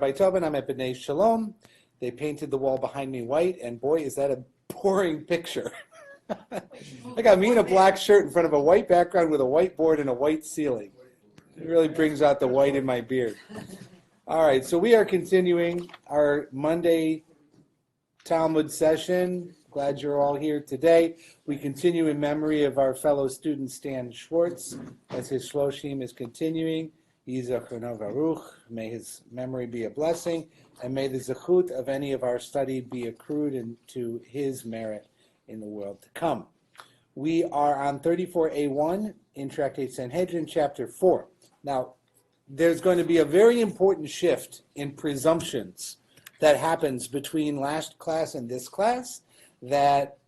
Rabbi Tobin, I'm at B'nai Shalom. They painted the wall behind me white, and boy, is that a boring picture. I got me in a black shirt in front of a white background with a white board and a white ceiling. It really brings out the white in my beard. All right, so we are continuing our Monday Talmud session. Glad you're all here today. We continue in memory of our fellow student Stan Schwartz as his Shloshim is continuing. Yizachrono Baruch. May his memory be a blessing, and may the zechut of any of our study be accrued into his merit in the world to come. We are on 34a1 in Tractate Sanhedrin, chapter 4. Now, there's going to be a very important shift in presumptions that happens between last class and this class, that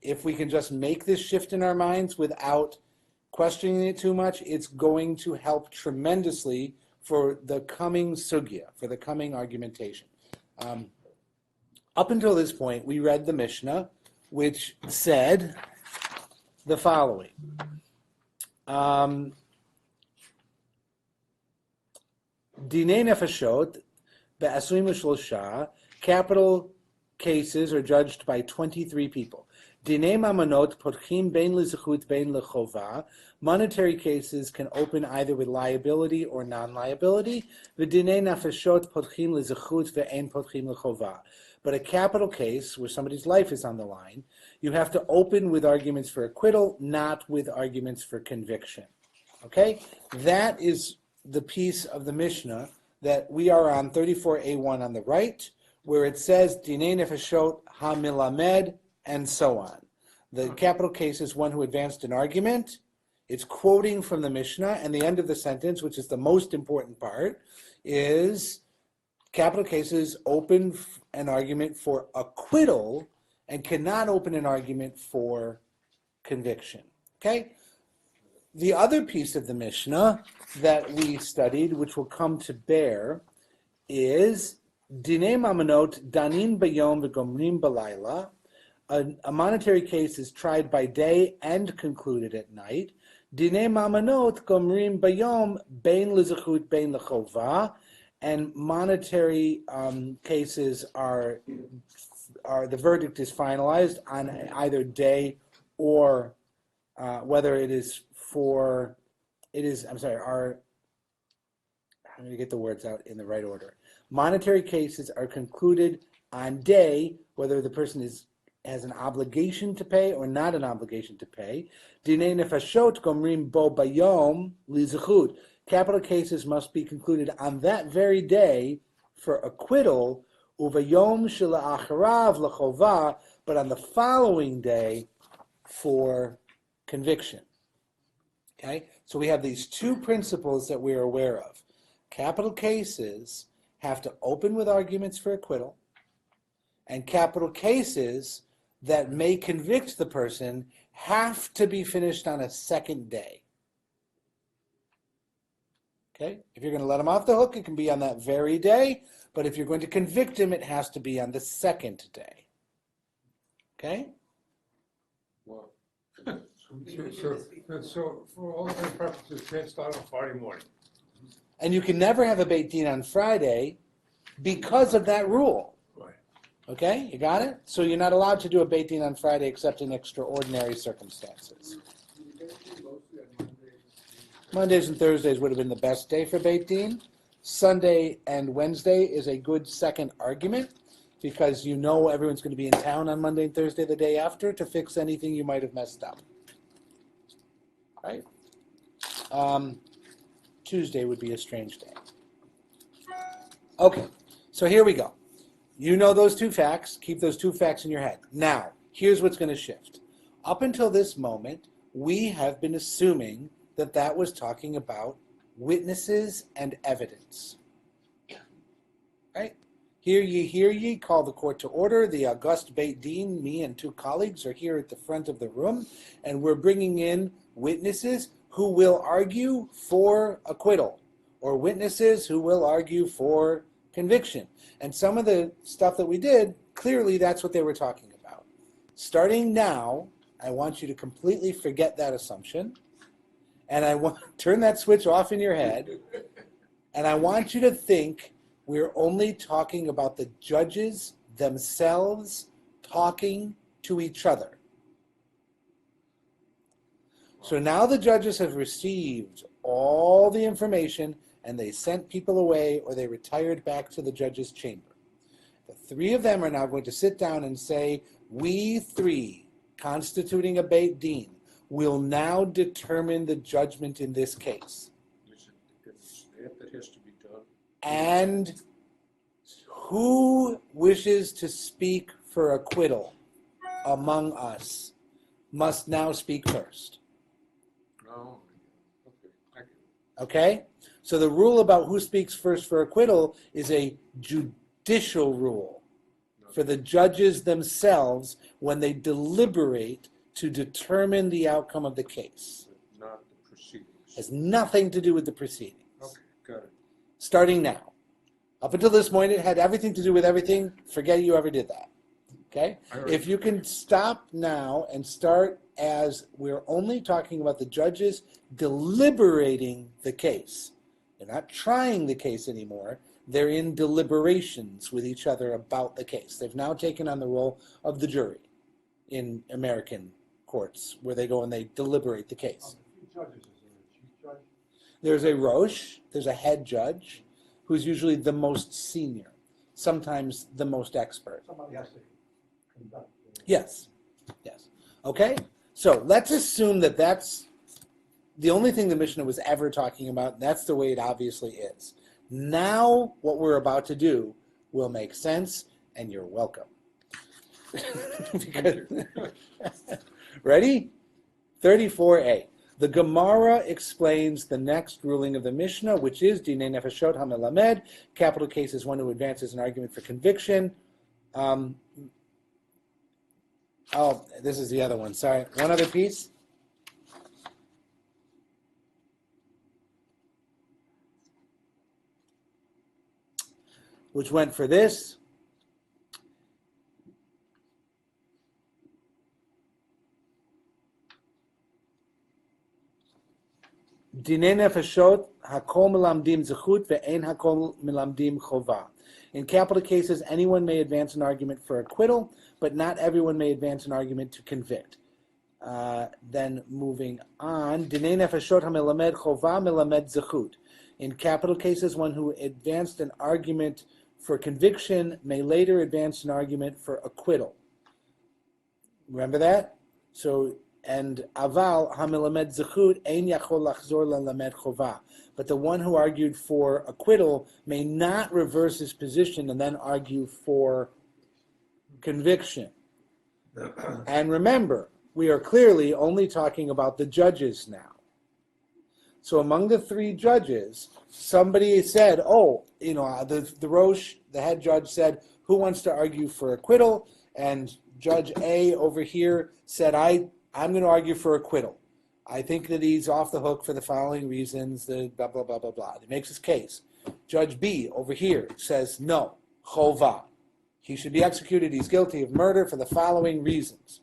if we can just make this shift in our minds without questioning it too much, it's going to help tremendously for the coming sugya, for the coming argumentation. Up until this point, we read the Mishnah, which said the following. Dinei nefashot be'asuim u'shlosha, capital cases are judged by 23 people. Dinei mamonot potchim bein lezechut bein lechova, monetary cases can open either with liability or non-liability. V'dinei nefashot potchim lezechut ve'ein potchim lechova. But a capital case where somebody's life is on the line, you have to open with arguments for acquittal, not with arguments for conviction. Okay? That is the piece of the Mishnah that we are on 34a1 on the right, where it says Dinei nefashot ha-milamed, and so on. The capital case is one who advanced an argument. It's quoting from the Mishnah, and the end of the sentence, which is the most important part, is capital cases open an argument for acquittal and cannot open an argument for conviction. Okay? The other piece of the Mishnah that we studied, which will come to bear, is Dinei mamonot danin bayom v'gomrim balayla. A monetary case is tried by day and concluded at night. Dinei mamonot gomrim bayom bein lezechut bein lechova, and monetary cases are the verdict is finalized on either day or whether it is for I'm going to get the words out in the right order. Monetary cases are concluded on day, whether the person has an obligation to pay or not an obligation to pay. Dinei nefashot gomrim bo bayom lizechut. Capital cases must be concluded on that very day for acquittal, uvayom shela'acharav lechova, but on the following day for conviction. Okay? So we have these two principles that we're aware of. Capital cases have to open with arguments for acquittal, and capital cases that may convict the person have to be finished on a second day. Okay? If you're going to let him off the hook, it can be on that very day, but if you're going to convict him, it has to be on the second day. Okay? Well, so for all intents and purposes, can't start on Friday morning. And you can never have a Beit Din on Friday because of that rule. Right. Okay? You got it? So you're not allowed to do a Beit Din on Friday except in extraordinary circumstances. Mondays and Thursdays would have been the best day for Beit Din. Sunday and Wednesday is a good second argument because you know everyone's going to be in town on Monday and Thursday the day after to fix anything you might have messed up. Right? Tuesday would be a strange day. Okay, so here we go. You know those two facts. Keep those two facts in your head. Now, here's what's going to shift. Up until this moment, we have been assuming that was talking about witnesses and evidence. Right? Hear ye, call the court to order. The august Beit Din, me and two colleagues are here at the front of the room, and we're bringing in witnesses who will argue for acquittal, or witnesses who will argue for conviction. And some of the stuff that we did, clearly that's what they were talking about. Starting now, I want you to completely forget that assumption, and I want turn that switch off in your head, and I want you to think We're only talking about the judges themselves talking to each other. So now the judges have received all the information and they sent people away or they retired back to the judge's chamber. The three of them are now going to sit down and say, we three, constituting a Beit Din, will now determine the judgment in this case. That has to be done. And who wishes to speak for acquittal among us must now speak first. Oh, okay. I get it. Okay? So the rule about who speaks first for acquittal is a judicial rule for the judges themselves when they deliberate to determine the outcome of the case. Not the proceedings. It has nothing to do with the proceedings. Okay, got it. Starting now. Up until this point, it had everything to do with everything. Forget you ever did that. Okay? If you can stop now and start as we're only talking about the judges deliberating the case. They're not trying the case anymore. They're in deliberations with each other about the case. They've now taken on the role of the jury in American courts, where they go and they deliberate the case. Judges, is there a chief judge? There's a Rosh, there's a head judge, who's usually the most senior, sometimes the most expert. Somebody has to conduct. Yes. Okay? So let's assume that that's the only thing the Mishnah was ever talking about, and that's the way it obviously is. Now, what we're about to do will make sense, and you're welcome. Ready? 34a. The Gemara explains the next ruling of the Mishnah, which is Dinei Nefeshot HaMelamed. Capital case is one who advances an argument for conviction. This is the other one. Sorry. One other piece. Which went for this. Dinei nefeshot hakol melamdim zechut ve'ein hakol melamdim chova. In capital cases, anyone may advance an argument for acquittal, but not everyone may advance an argument to convict. Then moving on, Dinei nefeshot hamelamed chova melamed zechut. In capital cases, one who advanced an argument for conviction may later advance an argument for acquittal. Remember that? So, and aval hamelamed zechut ein yachol lachzor lelamed chova. But the one who argued for acquittal may not reverse his position and then argue for conviction. And remember, we are clearly only talking about the judges now. So among the three judges, somebody said, the Rosh, the head judge said, who wants to argue for acquittal? And Judge A over here said, I'm going to argue for acquittal. I think that he's off the hook for the following reasons, the blah, blah, blah, blah, blah. He makes his case. Judge B over here says, no, chovah. He should be executed. He's guilty of murder for the following reasons.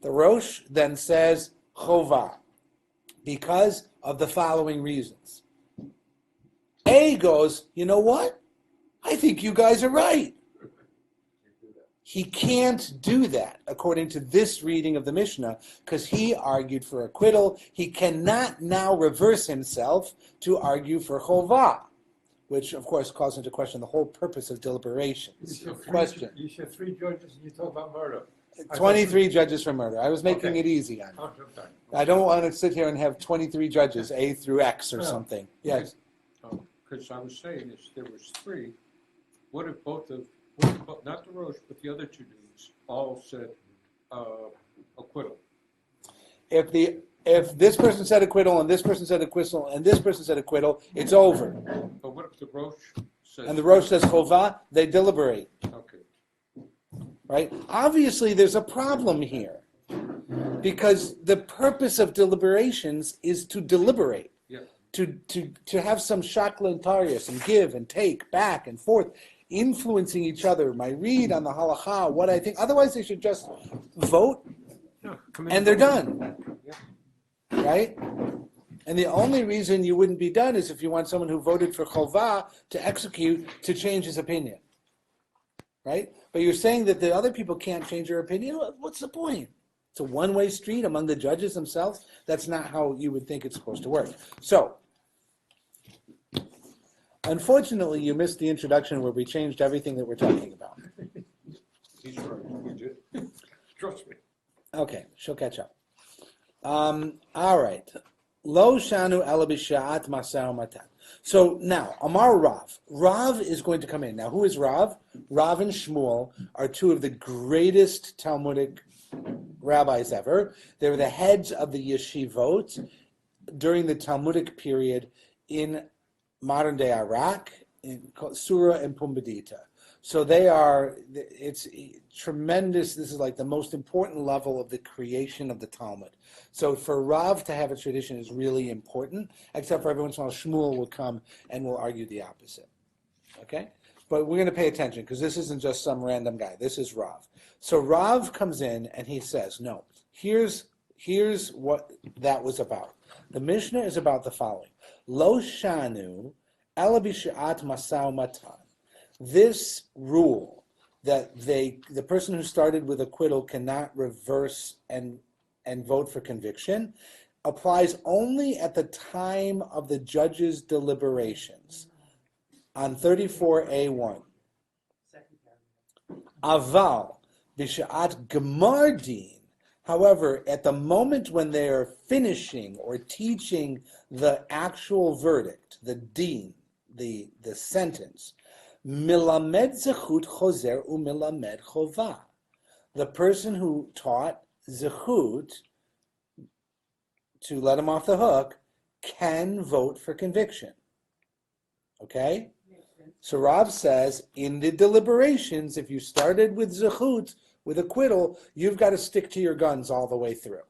The Rosh then says, chovah, because of the following reasons. A goes, you know what? I think you guys are right. He can't do that, according to this reading of the Mishnah, because he argued for acquittal. He cannot now reverse himself to argue for chovah, which, of course, calls into question the whole purpose of deliberations. Question. You said three judges and you talk about murder. 23 judges for murder. I was making it easy on you. Okay. I don't want to sit here and have 23 judges, A through X or something. Yes. Because I was saying, if there was three, what if not the Rosh, but the other two dudes all said acquittal? If this person said acquittal and this person said acquittal and this person said acquittal, it's over. But what if the Rosh says... And the Rosh says chovah, they deliberate. Okay. Right? Obviously, there's a problem here. Because the purpose of deliberations is to deliberate. Yeah. To have some shaklan some give and take, back and forth, influencing each other, my read on the halacha, what I think. Otherwise, they should just vote and they're done. Yeah. Right? And the only reason you wouldn't be done is if you want someone who voted for chovah to execute to change his opinion. Right? But you're saying that the other people can't change their opinion? What's the point? It's a one-way street among the judges themselves? That's not how you would think it's supposed to work. So, unfortunately, you missed the introduction where we changed everything that we're talking about. He's right, we did. Trust me. Okay, she'll catch up. All right. Lo shanu ela b'sha'at masau matan. So now, Amar Rav. Rav is going to come in. Now, who is Rav? Rav and Shmuel are two of the greatest Talmudic rabbis ever. They were the heads of the yeshivot during the Talmudic period in modern-day Iraq, in Surah and Pumbedita. So they are, it's tremendous. This is like the most important level of the creation of the Talmud. So for Rav to have a tradition is really important, except for every once in a while Shmuel will come and will argue the opposite. Okay? But we're going to pay attention because this isn't just some random guy. This is Rav. So Rav comes in and he says, no, here's what that was about. The Mishnah is about the following. Lo shanu ela b'sha'at masau matan. This rule that the person who started with acquittal cannot reverse and vote for conviction applies only at the time of the judge's deliberations on 34A1. Aval b'sha'at gemar din. However, at the moment when they are finishing or teaching the actual verdict, the din, the sentence, milamed zechut chozer umilamed chovah. The person who taught zechut, to let him off the hook, can vote for conviction. Okay? So Rav says, in the deliberations, if you started with zechut, with acquittal, you've got to stick to your guns all the way through.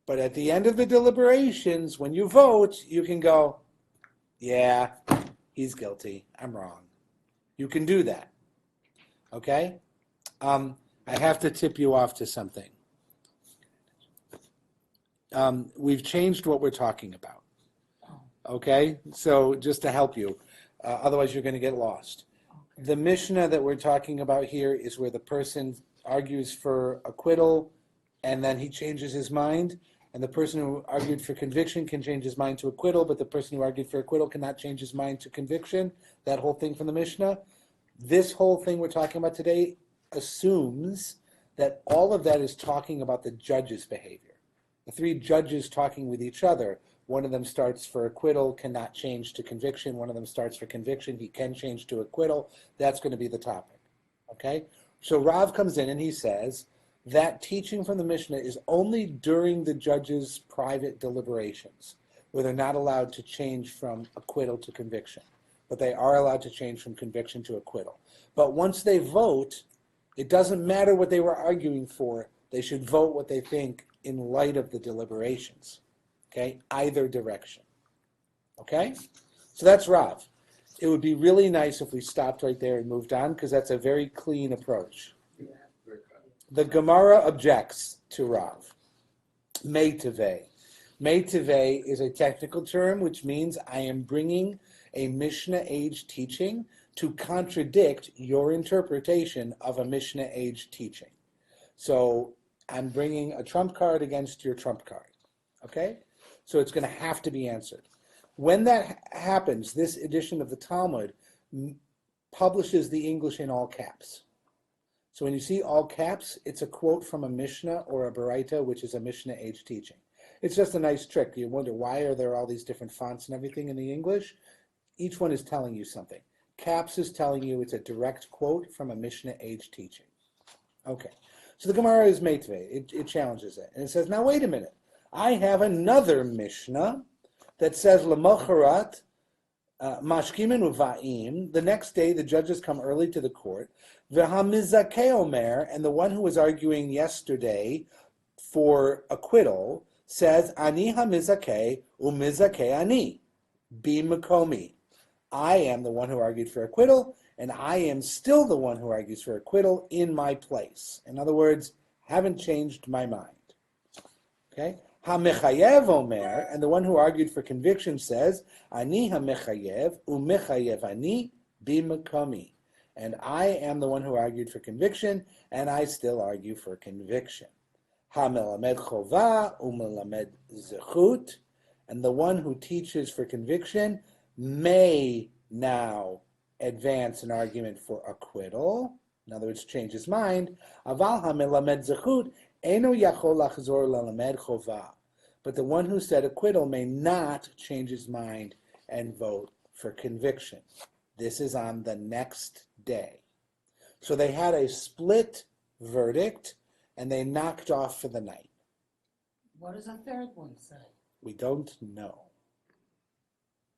But at the end of the deliberations, when you vote, you can go, yeah, he's guilty, I'm wrong. You can do that. Okay? I have to tip you off to something. We've changed what we're talking about. Okay? So just to help you. Otherwise you're going to get lost. The Mishnah that we're talking about here is where the person argues for acquittal and then he changes his mind. And the person who argued for conviction can change his mind to acquittal, but the person who argued for acquittal cannot change his mind to conviction. That whole thing from the Mishnah. This whole thing we're talking about today assumes that all of that is talking about the judge's behavior. The three judges talking with each other. One of them starts for acquittal, cannot change to conviction. One of them starts for conviction, he can change to acquittal. That's going to be the topic. Okay? So Rav comes in and he says that teaching from the Mishnah is only during the judge's private deliberations, where they're not allowed to change from acquittal to conviction. But they are allowed to change from conviction to acquittal. But once they vote, it doesn't matter what they were arguing for. They should vote what they think in light of the deliberations. Okay? Either direction. Okay? So that's Rav. It would be really nice if we stopped right there and moved on, because that's a very clean approach. The Gemara objects to Rav. Meitivei. Meitivei is a technical term which means I am bringing a Mishnah age teaching to contradict your interpretation of a Mishnah age teaching. So I'm bringing a trump card against your trump card. Okay? So it's going to have to be answered. When that happens, this edition of the Talmud publishes the English in all caps. So when you see all caps, it's a quote from a Mishnah or a Baraita, which is a Mishnah age teaching. It's just a nice trick. You wonder, why are there all these different fonts and everything in the English? Each one is telling you something. Caps is telling you it's a direct quote from a Mishnah age teaching. Okay. So the Gemara is Meitvei. It challenges it. And it says, now wait a minute. I have another Mishnah that says, L'mocharat, mashkimin uva'im. The next day, the judges come early to the court. V'hamizakeh omer, and the one who was arguing yesterday for acquittal says, Ani hamizakeh umizakeh ani, bi makomi. I am the one who argued for acquittal, and I am still the one who argues for acquittal in my place. In other words, haven't changed my mind. Okay? Ha-mechayev omer, and the one who argued for conviction says, Ani ha-mechayev, u'mechayev ani b'makomi. And I am the one who argued for conviction, and I still argue for conviction. Ha-melamed chova, u'melamed zechut, and the one who teaches for conviction may now advance an argument for acquittal. In other words, change his mind. Aval ha-melamed zechut, eno yachol lachzor lelamed chova. But the one who said acquittal may not change his mind and vote for conviction. This is on the next day. So they had a split verdict, and they knocked off for the night. What does the third one say? We don't know.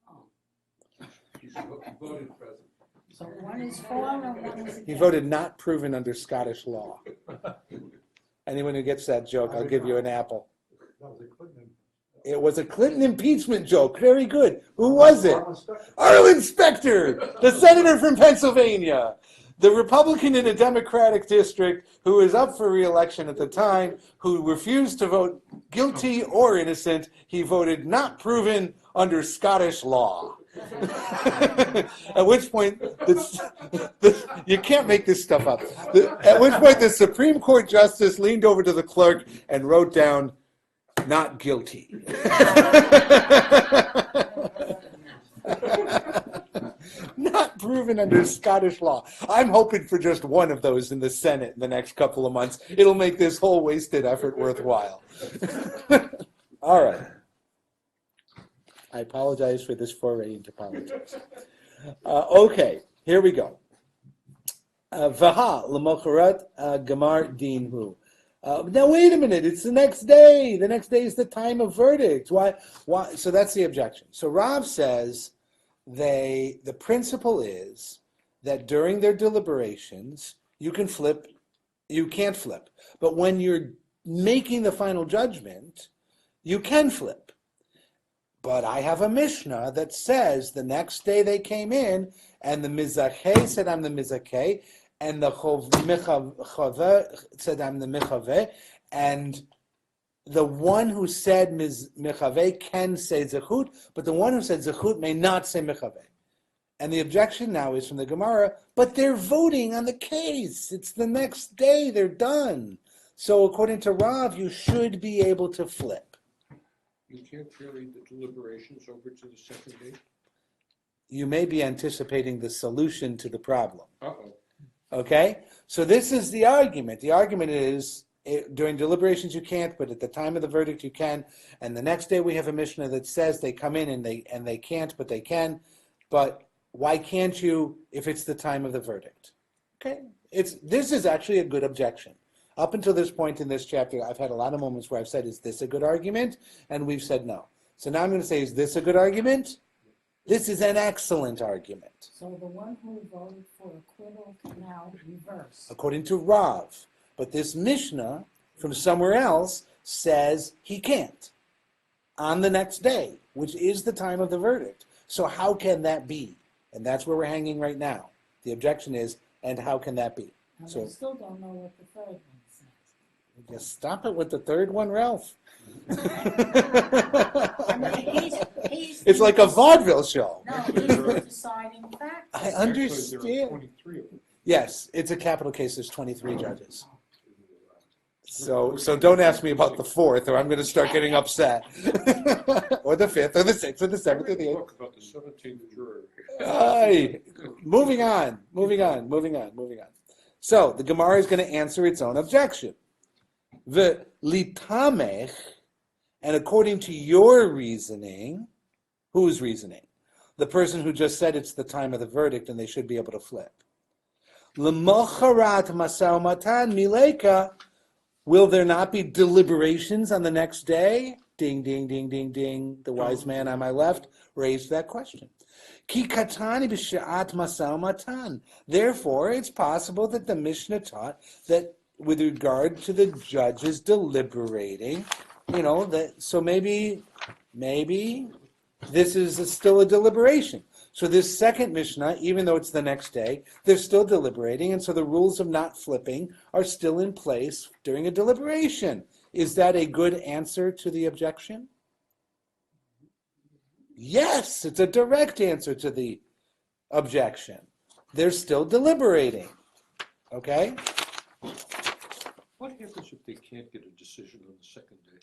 Oh. He voted present. So one is for and one is against. He voted not proven under Scottish law. Anyone who gets that joke, I'll give you an apple. It was a Clinton impeachment joke. Very good. Who was it? Arlen Specter, the senator from Pennsylvania. The Republican in a Democratic district who was up for re-election at the time, who refused to vote guilty or innocent. He voted not proven under Scottish law. At which point, you can't make this stuff up. At which point, the Supreme Court justice leaned over to the clerk and wrote down, "Not guilty." Not proven under Scottish law. I'm hoping for just one of those in the Senate in the next couple of months. It'll make this whole wasted effort worthwhile. All right. I apologize for this foray into politics. Okay, here we go. Vaha l'mocharat gamar dinhu. Now wait a minute. It's the next day. The next day is the time of verdict. Why? So that's the objection. So Rav says the principle is that during their deliberations you can't flip, but when you're making the final judgment, you can flip. But I have a Mishnah that says the next day they came in, and the Mizakeh said, I'm the Mizakeh, and the Mechaveh said, I'm the Mechaveh, and the one who said Mechaveh can say Zechut, but the one who said Zechut may not say Mechaveh. And the objection now is from the Gemara, but they're voting on the case. It's the next day, they're done. So according to Rav, you should be able to flip. You can't carry the deliberations over to the second day? You may be anticipating the solution to the problem. Uh-oh. Okay? So this is the argument. The argument is, during deliberations you can't, but at the time of the verdict you can. And the next day we have a Mishnah that says they come in and they can't, but they can. But why can't you if it's the time of the verdict? Okay? This is actually a good objection. Up until this point in this chapter, I've had a lot of moments where I've said, is this a good argument? And we've said no. So now I'm going to say, is this a good argument? This is an excellent argument. So the one who voted for acquittal can now reverse. According to Rav. But this Mishnah from somewhere else says he can't on the next day, which is the time of the verdict. So how can that be? And that's where we're hanging right now. The objection is, and how can that be? And So I still don't know what the third one says. just stop it with the third one, Ralph. I mean, he's It's like a vaudeville show. No, he's the deciding factor. I Actually, there are understand. 23 of them. Yes, it's a capital case. There's 23 judges. So don't ask me about the fourth, or I'm going to start getting upset. Or the fifth, or the sixth, or the seventh, or the eighth. Look about the 17th juror. Aye. Moving on. So the Gemara is going to answer its own objection. The litamech, and according to your reasoning, whose reasoning? The person who just said it's the time of the verdict and they should be able to flip. L'mocharat masau matan mileka. Will there not be deliberations on the next day? Ding, ding, ding, ding, ding. The wise man on my left raised that question. Ki katani b'sha'at masau matan. Therefore, it's possible that the Mishnah taught that with regard to the judges deliberating, so maybe this is still a deliberation. So this second Mishnah, even though it's the next day, they're still deliberating, and so the rules of not flipping are still in place during a deliberation. Is that a good answer to the objection? Yes, it's a direct answer to the objection. They're still deliberating. Okay? What happens if they can't get a decision on the second day?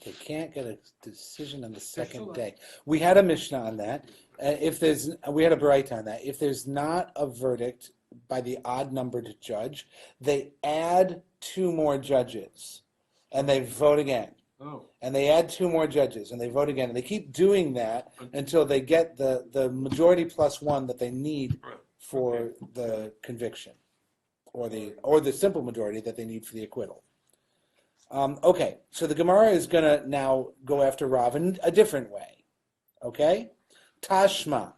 They can't get a decision on the second still day. We had a Mishnah on that. We had a Braita on that. If there's not a verdict by the odd numbered judge, they add 2 more judges, and they vote again. Oh, And they add 2 more judges, and they vote again. And they keep doing that until they get the majority plus 1 that they need for the conviction, or the simple majority that they need for the acquittal. Okay, so the Gemara is going to now go after Rav in a different way. Okay? Tashma.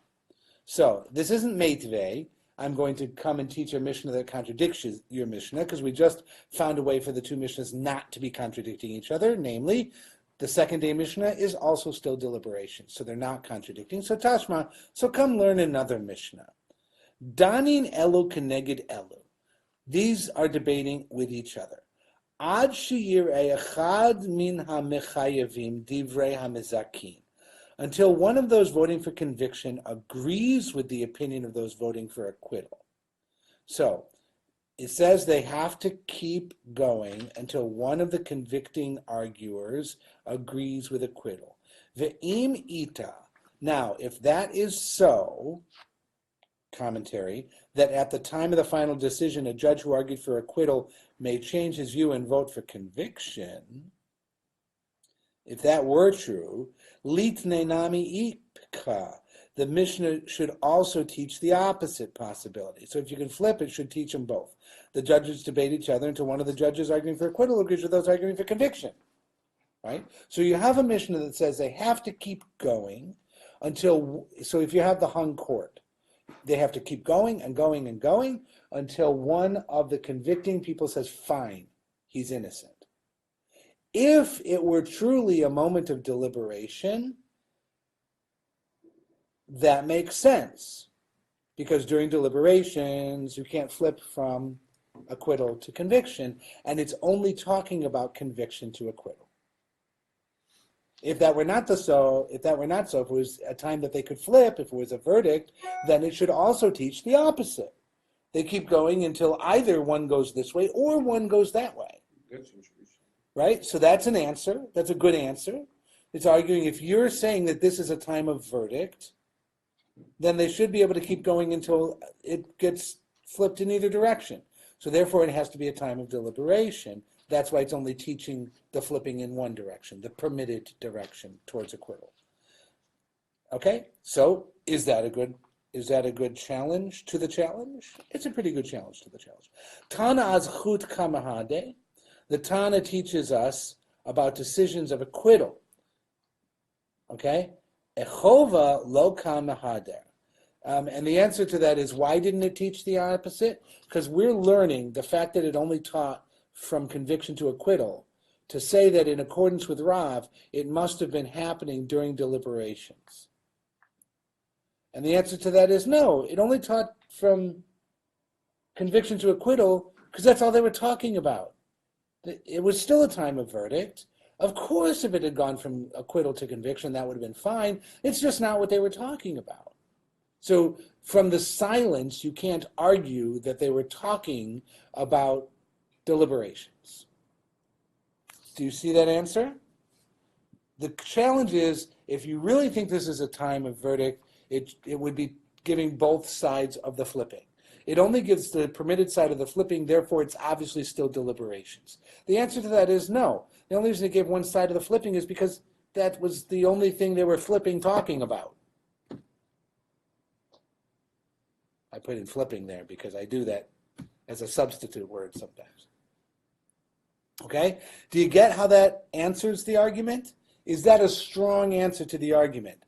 So, this isn't Meitvei. I'm going to come and teach a Mishnah that contradicts your Mishnah, because we just found a way for the 2 Mishnahs not to be contradicting each other. Namely, the second day Mishnah is also still deliberation, so they're not contradicting. So Tashma, so come learn another Mishnah. Danin elu keneged elu. These are debating with each other. Ad sheyireh echad min hamechayevim divrei hamezakin. Until one of those voting for conviction agrees with the opinion of those voting for acquittal. So, it says they have to keep going until one of the convicting arguers agrees with acquittal. Ve'im ita. Now, if that is so, commentary, that at the time of the final decision, a judge who argued for acquittal may change his view and vote for conviction, if that were true, litne nami ipka, the Mishnah should also teach the opposite possibility. So if you can flip, it should teach them both. The judges debate each other until one of the judges arguing for acquittal agrees with those arguing for conviction. Right? So you have a Mishnah that says they have to keep going until, so if you have the hung court, they have to keep going and going and going until one of the convicting people says, fine, he's innocent. If it were truly a moment of deliberation, that makes sense. Because during deliberations, you can't flip from acquittal to conviction, and it's only talking about conviction to acquittal. If that were not so, if it was a time that they could flip, if it was a verdict, then it should also teach the opposite. They keep going until either one goes this way or one goes that way. that's interesting. Right? So that's an answer. That's a good answer. It's arguing if you're saying that this is a time of verdict, then they should be able to keep going until it gets flipped in either direction. So therefore, it has to be a time of deliberation. That's why it's only teaching the flipping in one direction, the permitted direction towards acquittal. Okay? So is that a good challenge to the challenge? It's a pretty good challenge to the challenge. Tana azchut kamahade. The Tana teaches us about decisions of acquittal. Okay? Echova lo kamahader. And the answer to that is, why didn't it teach the opposite? Because we're learning the fact that it only taught from conviction to acquittal to say that in accordance with Rav, it must have been happening during deliberations. And the answer to that is no. It only taught from conviction to acquittal because that's all they were talking about. It was still a time of verdict. Of course, if it had gone from acquittal to conviction, that would have been fine. It's just not what they were talking about. So from the silence, you can't argue that they were talking about deliberations. Do you see that answer? The challenge is, if you really think this is a time of verdict, it would be giving both sides of the flipping. It only gives the permitted side of the flipping, therefore it's obviously still deliberations. The answer to that is no. The only reason it gave one side of the flipping is because that was the only thing they were flipping talking about. I put in flipping there because I do that as a substitute word sometimes. Okay? Do you get how that answers the argument? Is that a strong answer to the argument?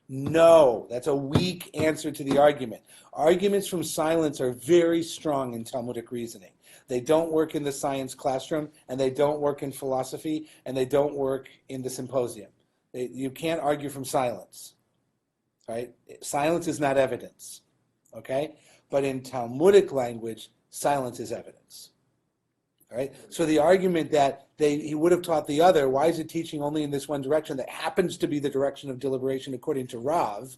No, that's a weak answer to the argument. Arguments from silence are very strong in Talmudic reasoning. They don't work in the science classroom, and they don't work in philosophy, and they don't work in the symposium. You can't argue from silence. Right? Silence is not evidence. Okay? But in Talmudic language, silence is evidence. Right? So the argument that he would have taught the other, why is it teaching only in this one direction that happens to be the direction of deliberation according to Rav,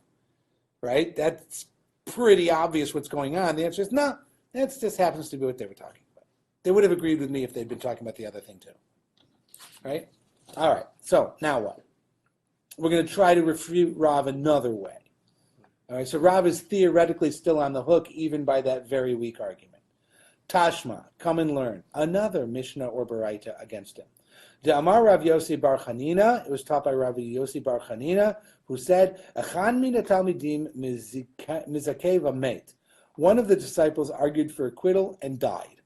right? That's pretty obvious what's going on. The answer is no, that just happens to be what they were talking about. They would have agreed with me if they'd been talking about the other thing too. Right? All right, so now what? We're going to try to refute Rav another way. All right, so Rav is theoretically still on the hook even by that very weak argument. Tashma, come and learn. Another Mishnah or Baraita against him. The Amar Rav Yossi Bar Chanina, it was taught by Rav Yossi Bar Chanina, who said, Echan mina talmidim mizakeva mate. One of the disciples argued for acquittal and died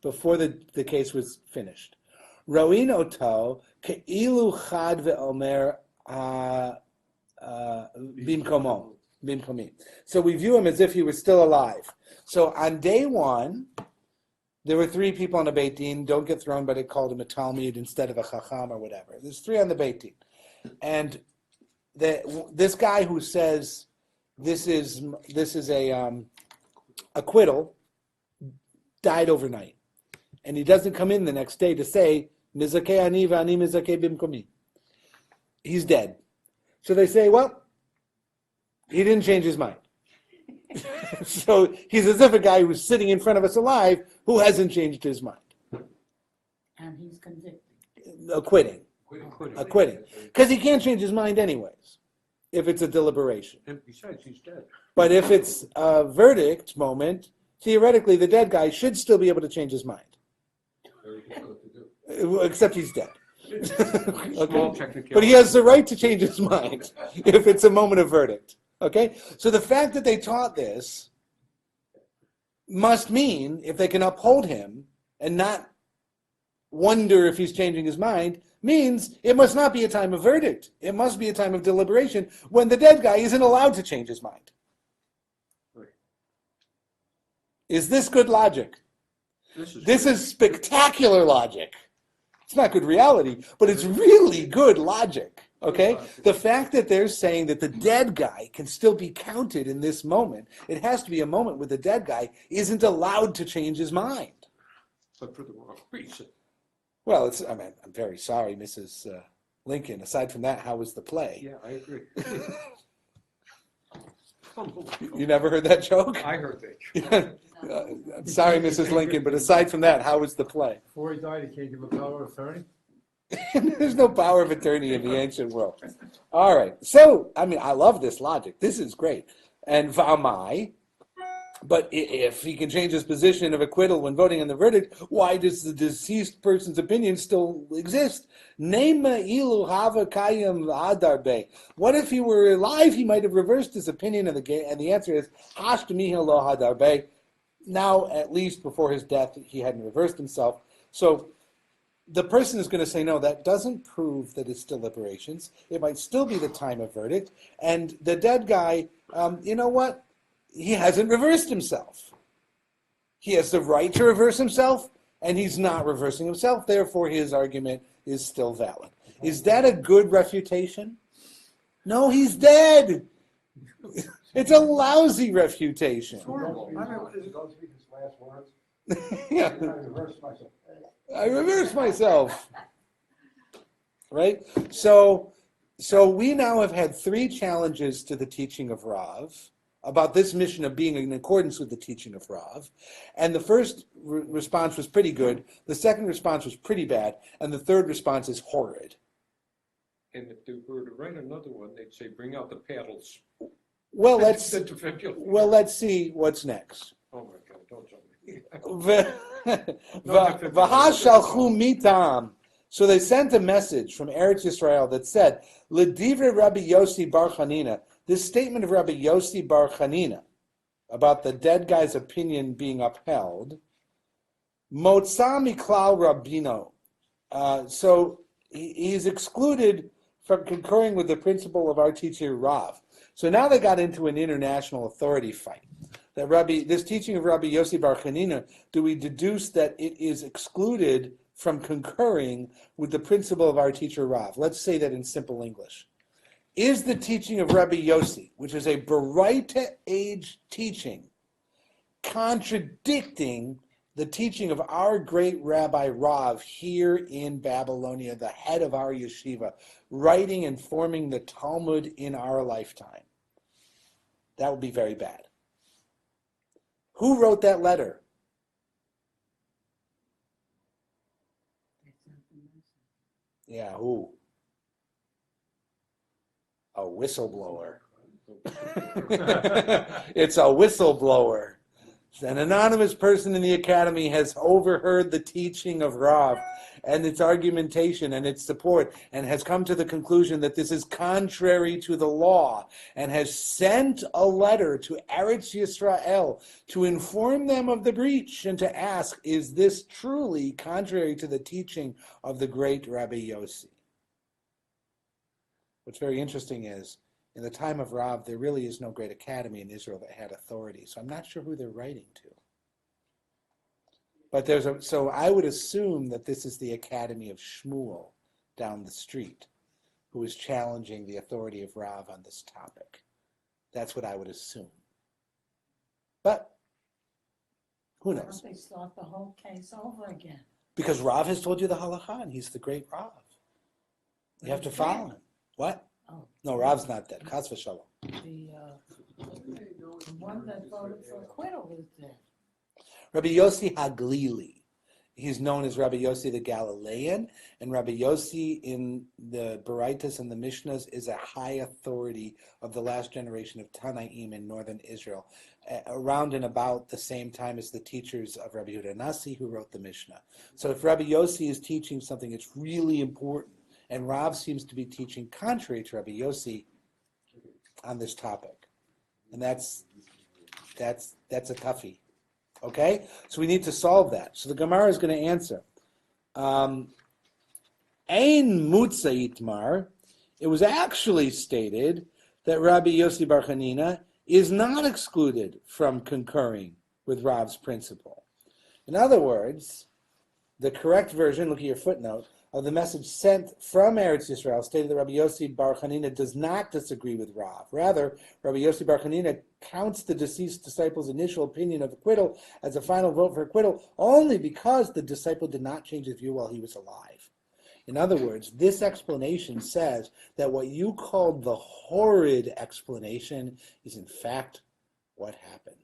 before the case was finished. Roin oto ke'ilu chad ve'omer bimkomi. So we view him as if he was still alive. So on day one, there were 3 people on the Beit Din. Don't get thrown, but it called him a Talmud instead of a Chacham or whatever. There's 3 on the Beit Din. And this guy who says this is a acquittal died overnight. And he doesn't come in the next day to say, Mizakeh ani v'ani mizakeh bimkomi. He's dead. So they say, well, he didn't change his mind. So he's as if a guy who's sitting in front of us alive who hasn't changed his mind. And he's convicted. Acquitting. Because he can't change his mind anyways, if it's a deliberation. And besides, he's dead. But if it's a verdict moment, theoretically the dead guy should still be able to change his mind. Except he's dead. Okay? But he has the right to change his mind if it's a moment of verdict. Okay? So the fact that they taught this must mean, if they can uphold him and not wonder if he's changing his mind, means it must not be a time of verdict. It must be a time of deliberation when the dead guy isn't allowed to change his mind. Is this good logic? This is spectacular logic. It's not good reality, but it's really good logic. Okay? The fact that they're saying that the dead guy can still be counted in this moment, it has to be a moment where the dead guy isn't allowed to change his mind. But for the wrong reason. Well, I'm very sorry, Mrs. Lincoln. Aside from that, how was the play? Yeah, I agree. You never heard that joke? I heard that. I'm sorry, Mrs. Lincoln, but aside from that, how was the play? Before he died, he can't give a power of attorney? There's no power of attorney in the ancient world. All right. So, I love this logic. This is great. And V'amai, but if he can change his position of acquittal when voting on the verdict, why does the deceased person's opinion still exist? Nema ilu hava kayim adarbe. What if he were alive? He might have reversed his opinion, and the answer is hash mihi lo hadarbe. Now, at least before his death, he hadn't reversed himself. So the person is going to say, no, that doesn't prove that it's deliberations. It might still be the time of verdict. And the dead guy, you know what? He hasn't reversed himself. He has the right to reverse himself, and he's not reversing himself. Therefore, his argument is still valid. Is that a good refutation? No, he's dead. It's a lousy refutation. Horrible. Don't speak his last words. Yeah. I reversed myself. Right? So we now have had 3 challenges to the teaching of Rav about this mission of being in accordance with the teaching of Rav. And the first response was pretty good. The second response was pretty bad. And the third response is horrid. And if they were to write another one, they'd say, bring out the paddles. Well, let's see what's next. Oh my God, don't tell me. V'hashalchu mitam. So they sent a message from Eretz Yisrael that said, L'divrei Rabbi Yossi Bar Chanina. This statement of Rabbi Yossi Bar Chanina about the dead guy's opinion being upheld, Motza miklal Rabbino. So he's excluded from concurring with the principle of our teacher Rav. So now they got into an international authority fight. This teaching of Rabbi Yossi Bar Chanina, do we deduce that it is excluded from concurring with the principle of our teacher Rav? Let's say that in simple English. Is the teaching of Rabbi Yossi, which is a Baraita age teaching, contradicting the teaching of our great Rabbi Rav here in Babylonia, the head of our yeshiva, writing and forming the Talmud in our lifetime. That would be very bad. Who wrote that letter? Yeah, who? A whistleblower. It's a whistleblower. An anonymous person in the academy has overheard the teaching of Rav and its argumentation and its support and has come to the conclusion that this is contrary to the law and has sent a letter to Eretz Yisrael to inform them of the breach and to ask, is this truly contrary to the teaching of the great Rabbi Yossi? What's very interesting is, in the time of Rav, there really is no great academy in Israel that had authority. So I'm not sure who they're writing to. But so I would assume that this is the academy of Shmuel down the street, who is challenging the authority of Rav on this topic. That's what I would assume. But who knows? They start the whole case over again. Because Rav has told you the halakha, and he's the great Rav. You have to follow him. What? Oh. No, Rav's not dead. Chas v'shalom. The one that voted for acquittal is dead. Rabbi Yossi Haglili. He's known as Rabbi Yossi the Galilean, and Rabbi Yossi in the Baraitas and the Mishnahs is a high authority of the last generation of Tanaim in northern Israel, around and about the same time as the teachers of Rabbi Yehuda Nasi, who wrote the Mishnah. So if Rabbi Yossi is teaching something that's really important, and Rav seems to be teaching contrary to Rabbi Yossi on this topic. And that's a toughie. Okay? So we need to solve that. So the Gemara is going to answer. Ein Mutza Itmar, it was actually stated that Rabbi Yossi Bar Chanina is not excluded from concurring with Rav's principle. In other words, the correct version, look at your footnote, of the message sent from Eretz Yisrael stated that Rabbi Yossi Bar Chanina does not disagree with Rav. Rather, Rabbi Yossi Bar Chanina counts the deceased disciple's initial opinion of acquittal as a final vote for acquittal only because the disciple did not change his view while he was alive. In other words, this explanation says that what you called the horrid explanation is in fact what happened.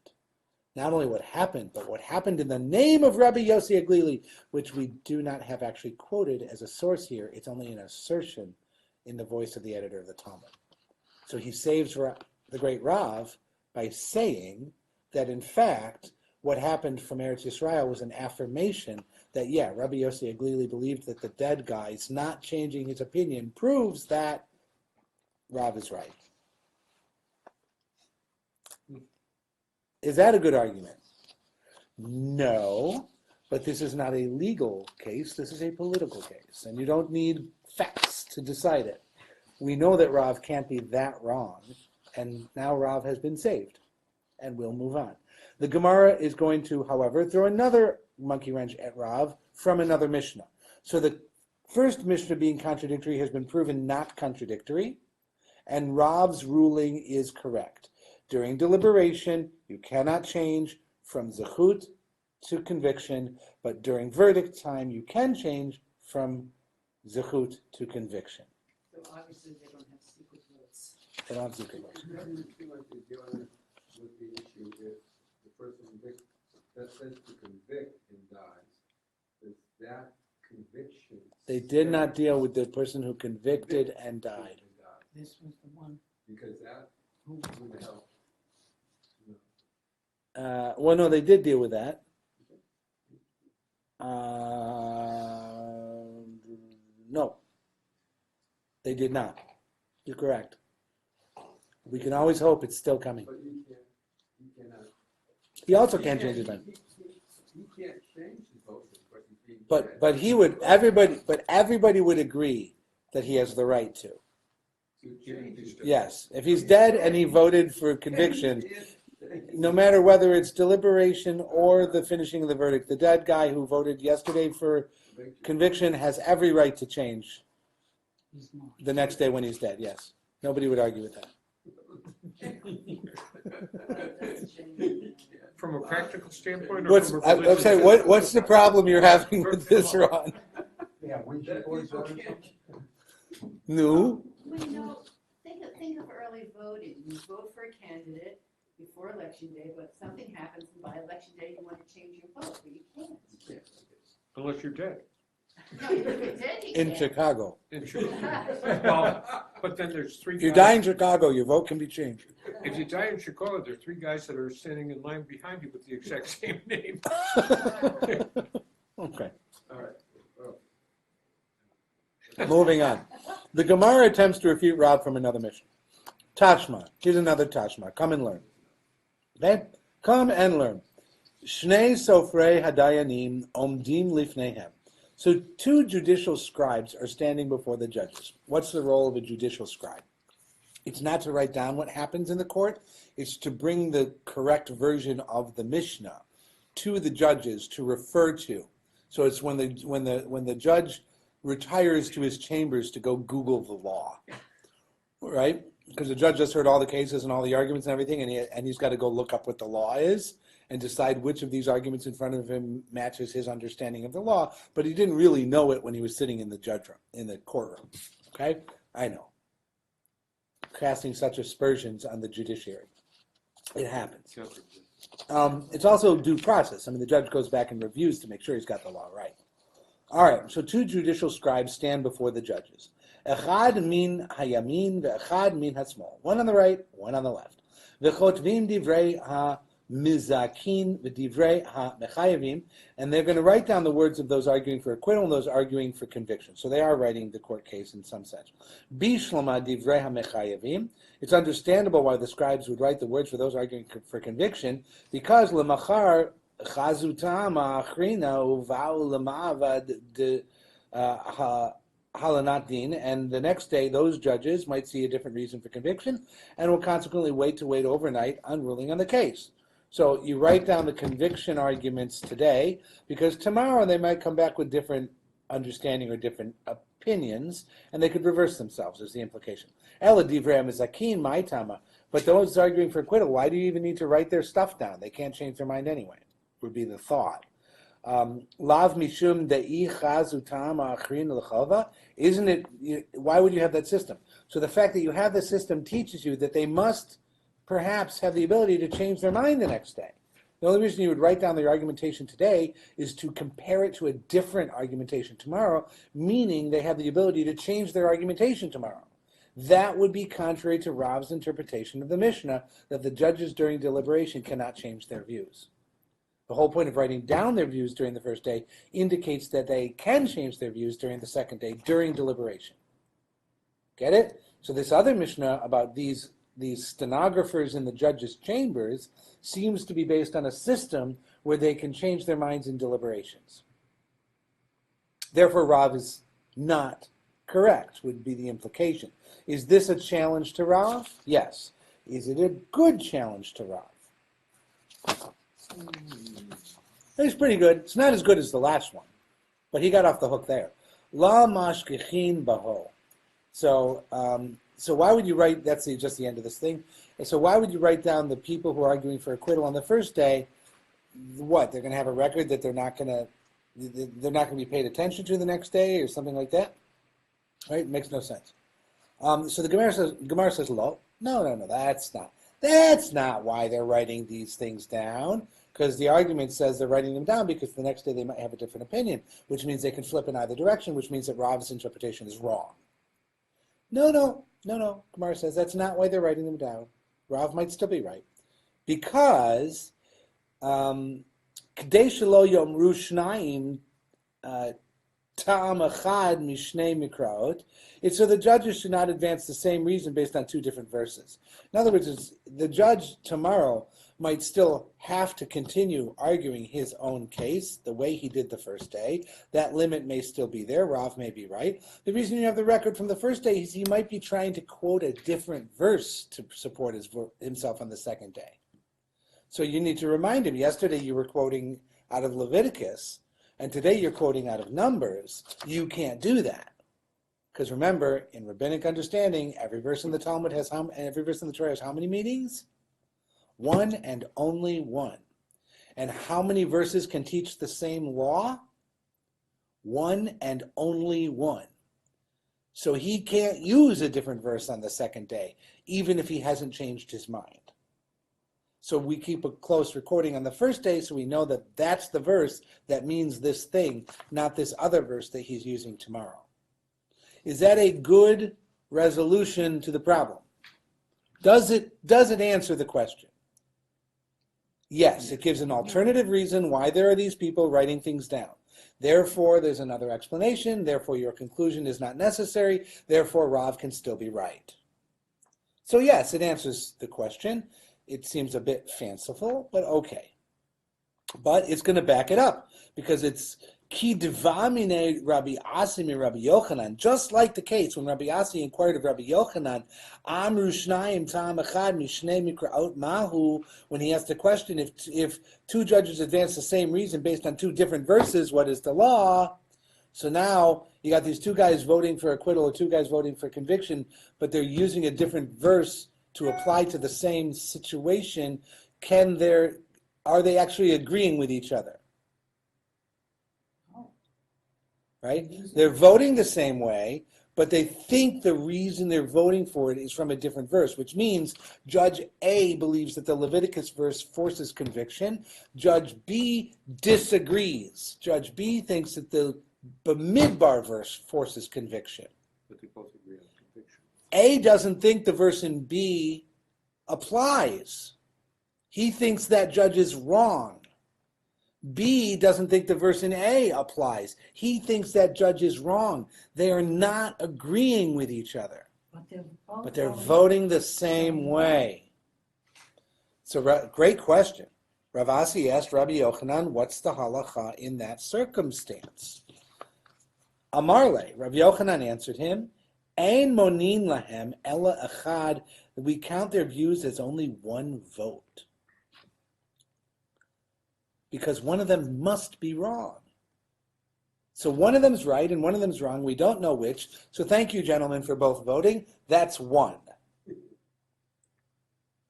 Not only what happened, but what happened in the name of Rabbi Yossi Haglili, which we do not have actually quoted as a source here. It's only an assertion in the voice of the editor of the Talmud. So he saves the great Rav by saying that, in fact, what happened from Eretz Yisrael was an affirmation that, yeah, Rabbi Yossi Haglili believed that the dead guy's not changing his opinion proves that Rav is right. Is that a good argument? No, but this is not a legal case. This is a political case, and you don't need facts to decide it. We know that Rav can't be that wrong, and now Rav has been saved, and we'll move on. The Gemara is going to, however, throw another monkey wrench at Rav from another Mishnah. So the first Mishnah being contradictory has been proven not contradictory, and Rav's ruling is correct. During deliberation, you cannot change from zechut to conviction, but during verdict time, you can change from zechut to conviction. So obviously they don't have secret votes. They don't have secret votes. How do you feel like you're dealing with the issue if the person that says to convict and dies, is that conviction? They did not deal with the person who convicted and died. This was the one. Because that, who the hell? Well, no, they did deal with that. No, they did not. You're correct. We can always hope it's still coming. But you cannot. He also can't change his mind. He can't change his vote, of course, he's being But dead. he would everybody would agree that he has the right to. To change his vote. Yes, if he's dead and he voted for conviction, no matter whether it's deliberation or the finishing of the verdict, the dead guy who voted yesterday for conviction has every right to change He's not. the next day when he's dead. Yes, nobody would argue with that. That's a shame. from a practical standpoint, or What's from a I'm religious saying? What's the problem you're having with this, Ron? Yeah, we should always No. Well, think of early voting. You vote for a candidate before election day, but if something happens and by election day you want to change your vote, but you can't. unless you're dead. No, if you're dead, you In can't. Chicago. In Chicago. Well, but then there's three If you guys. die in Chicago, your vote can be changed. If you die in Chicago, there are three guys that are standing in line behind you with the exact same name. Okay. All right. Moving on. The Gemara attempts to refute Rav from another mission. Tashma. Here's another Tashma. Come and learn. Okay? Come and learn. Shnei Sofrei Hadayanim Omdim Lifnehem. So 2 judicial scribes are standing before the judges. What's the role of a judicial scribe? It's not to write down what happens in the court. It's to bring the correct version of the Mishnah to the judges to refer to. So it's when the judge retires to his chambers to go Google the law, right? Because the judge just heard all the cases and all the arguments and everything, and he's got to go look up what the law is and decide which of these arguments in front of him matches his understanding of the law. But he didn't really know it when he was sitting in the courtroom. Okay, I know. Casting such aspersions on the judiciary, it happens. It's also due process. I mean, the judge goes back and reviews to make sure he's got the law right. All right, so 2 judicial scribes stand before the judges. Echad min hayamin ve'echad min hasmol. One on the right, one on the left. V'chotvim divrei ha-mizakin v'divrei ha-mechayavim. And they're going to write down the words of those arguing for acquittal and those arguing for conviction. So they are writing the court case in some sense. Bishlama divrei ha-mechayavim. It's understandable why the scribes would write the words for those arguing for conviction, because lemachar chazutam achrina uvau lemavad de halanat din, and the next day those judges might see a different reason for conviction and will consequently wait overnight on ruling on the case. So you write down the conviction arguments today, because tomorrow they might come back with different understanding or different opinions, and they could reverse themselves, is the implication. Ela divrei mizakin ma'itama. But those arguing for acquittal, why do you even need to write their stuff down? They can't change their mind anyway, would be the thought. Lav mishum de'i chazutam achrin l'chava. Isn't it? Why would you have that system? So the fact that you have the system teaches you that they must perhaps have the ability to change their mind the next day. The only reason you would write down their argumentation today is to compare it to a different argumentation tomorrow, meaning they have the ability to change their argumentation tomorrow. That would be contrary to Rav's interpretation of the Mishnah, that the judges during deliberation cannot change their views. The whole point of writing down their views during the first day indicates that they can change their views during the second day, during deliberation. Get it? So this other Mishnah about these stenographers in the judges' chambers seems to be based on a system where they can change their minds in deliberations. Therefore, Rav is not correct, would be the implication. Is this a challenge to Rav? Yes. Is it a good challenge to Rav? It's pretty good. It's not as good as the last one, but he got off the hook there. La mashkichin baho. So why would you write? That's just the end of this thing. And so why would you write down the people who are arguing for acquittal on the first day? What, they're going to have a record that they're not going to be paid attention to the next day, or something like that? Right? It makes no sense. So the Gemara says, no, that's not why they're writing these things down, because the argument says they're writing them down because the next day they might have a different opinion, which means they can flip in either direction, which means that Rav's interpretation is wrong. No. Gemara says that's not why they're writing them down. Rav might still be right, because Kadei shelo yomru shnayim ta'am achad mishnei mikraot. It's so the judges should not advance the same reason based on 2 different verses. In other words, the judge tomorrow might still have to continue arguing his own case the way he did the first day. That limit may still be there. Rav may be right. The reason you have the record from the first day is he might be trying to quote a different verse to support himself on the second day. So you need to remind him, yesterday you were quoting out of Leviticus, and today you're quoting out of Numbers. You can't do that. Because remember, in rabbinic understanding, every verse in the Talmud every verse in the Torah has how many meanings? One and only one. And how many verses can teach the same law? One and only one. So he can't use a different verse on the second day, even if he hasn't changed his mind. So we keep a close recording on the first day so we know that that's the verse that means this thing, not this other verse that he's using tomorrow. Is that a good resolution to the problem? Does it answer the question? Yes, it gives an alternative reason why there are these people writing things down. Therefore, there's another explanation. Therefore, your conclusion is not necessary. Therefore, Rav can still be right. So yes, it answers the question. It seems a bit fanciful, but okay. But it's going to back it up because it's ki devamine Rabbi Asi mi Rabbi Yochanan. Just like the case when Rabbi Asi inquired of Rabbi Yochanan, Amru shnayim tam echad mishnei mikraot mahu. When he asked the question, if two judges advance the same reason based on two different verses, what is the law? So now you got these two guys voting for acquittal or two guys voting for conviction, but they're using a different verse to apply to the same situation. Are they actually agreeing with each other? Right? They're voting the same way, but they think the reason they're voting for it is from a different verse, which means Judge A believes that the Leviticus verse forces conviction. Judge B disagrees. Judge B thinks that the Bamidbar verse forces conviction. But they both agree on conviction. A doesn't think the verse in B applies. He thinks that judge is wrong. B doesn't think the verse in A applies. He thinks that judge is wrong. They are not agreeing with each other, but they're voting the same way. So great question. Rav Asi asked Rabbi Yochanan, what's the halacha in that circumstance? Amarle, Rabbi Yochanan answered him, Ein monin lahem ella echad. We count their views as only one vote, because one of them must be wrong. So one of them's right and one of them's wrong. We don't know which. So thank you, gentlemen, for both voting. That's one.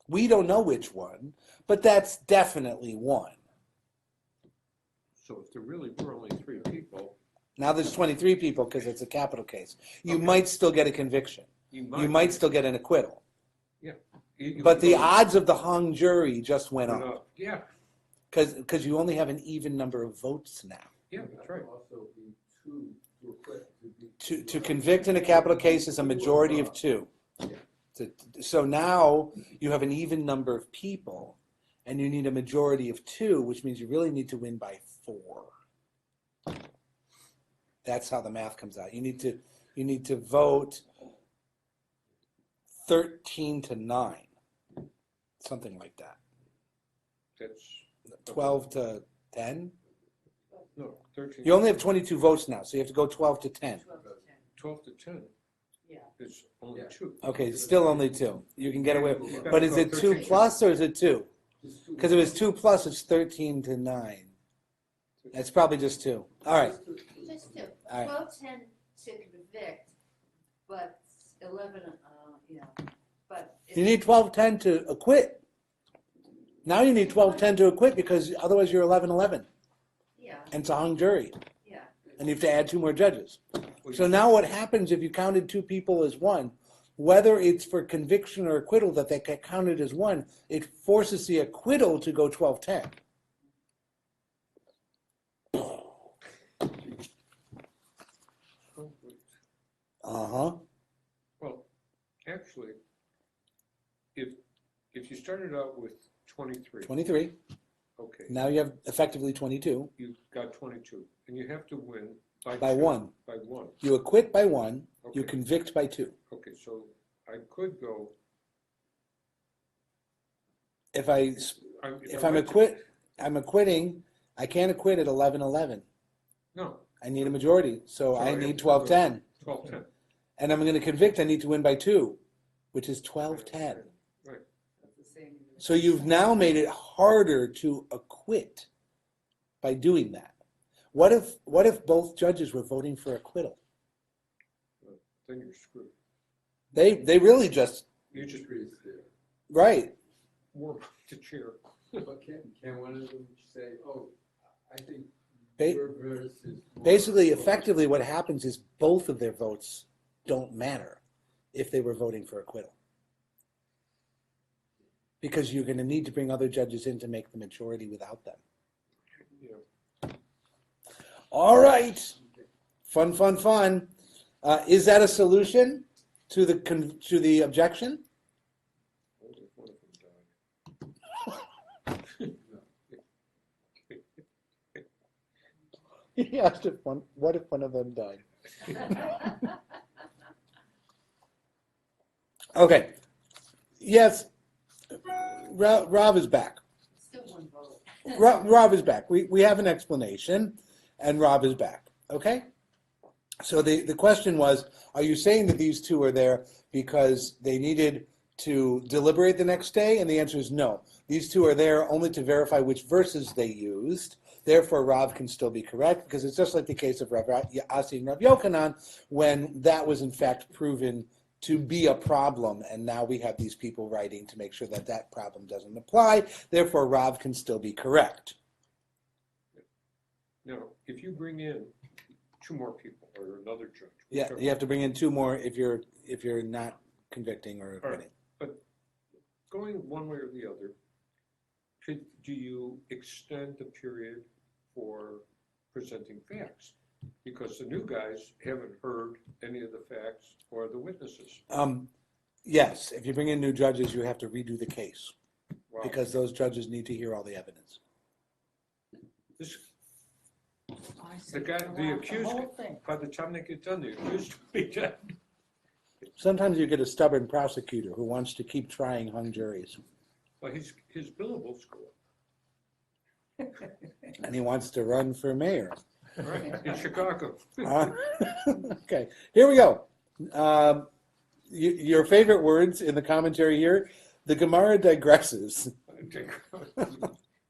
We don't know which one, but that's definitely one. So if there really were only 3 people, Now there's 23 people because it's a capital case. You might still get a conviction. You might still get an acquittal. Yeah. But the odds of the hung jury just went up. Yeah, Because you only have an even number of votes now. yeah, that's right. Also be two to acquit, To convict in a capital case is a majority of 2. So now you have an even number of people, and you need a majority of 2, which means you really need to win by 4. That's how the math comes out. You need to vote 13 to 9, something like that. That's 12 to 10. no 13. You only have 22 votes now, so you have to go 12 to 10. 12 to 10. Yeah. It's only 2. Okay, still only 2. You can get away. You But is gotta it go 2 13. plus or is it 2? Because if it's 2 plus, it's 13 to 9. It's probably just 2. All right. Just two. All right. 12, 10 to convict, but 11, but. You need 12-10 to acquit. Now you need 12-10 to acquit because otherwise you're 11-11. Yeah, And it's a hung jury. yeah. And you have to add 2 more judges. So now what happens if you counted 2 people as 1? Whether it's for conviction or acquittal that they get counted as 1, it forces the acquittal to go 12-10. Uh-huh. Well, actually, if you started out with 23, 23. okay, Now you have effectively 22. you've got 22, and you have to win by By 2, 1. By 1. You acquit by 1. You Okay. convict by 2. Okay, so I could go. If I'm acquitting, I can't acquit at 11-11. No, I need a majority, so I I need have to 12-10. 12-10. And I'm going to convict, I need to win by 2, which is 12-10. Right. So you've now made it harder to acquit by doing that. What if both judges were voting for acquittal? Then you're screwed. They really just, You just right. warm the chair. But can one of them say, oh, I think Ba- your verse is more. Basically, effectively, what happens is both of their votes don't matter if they were voting for acquittal. Because you're going to need to bring other judges in to make the majority without them. Yeah. All right. Fun, fun, fun. Is that a solution to the objection? What if one of them died? He asked what if one of them died? Okay. Yes. Rob is back. Still one vote. Rob is back. We have an explanation, and Rob is back. Okay? So the question was, are you saying that these two are there because they needed to deliberate the next day? And the answer is no. These two are there only to verify which verses they used. Therefore, Rav can still be correct, because it's just like the case of Rav Asi and Rav Yochanan, when that was in fact proven to be a problem, and now we have these people writing to make sure that that problem doesn't apply. Therefore, Rav can still be correct. Now, if you bring in two more people or another judge. Yeah, whichever- you have to bring in two more if you're not convicting or acquitting. But going one way or the other, do you extend the period for presenting facts? Because the new guys haven't heard any of the facts or the witnesses. Yes, if you bring in new judges, you have to redo the case, Wow. because those judges need to hear all the evidence. This, I say the guy, fill the out accused, whole thing. by the time they get done, the accused will be done. Sometimes you get a stubborn prosecutor who wants to keep trying hung juries, Well, his billables go up. and he wants to run for mayor. Right, in Chicago. Okay, here we go. Your favorite words in the commentary here, the Gemara digresses.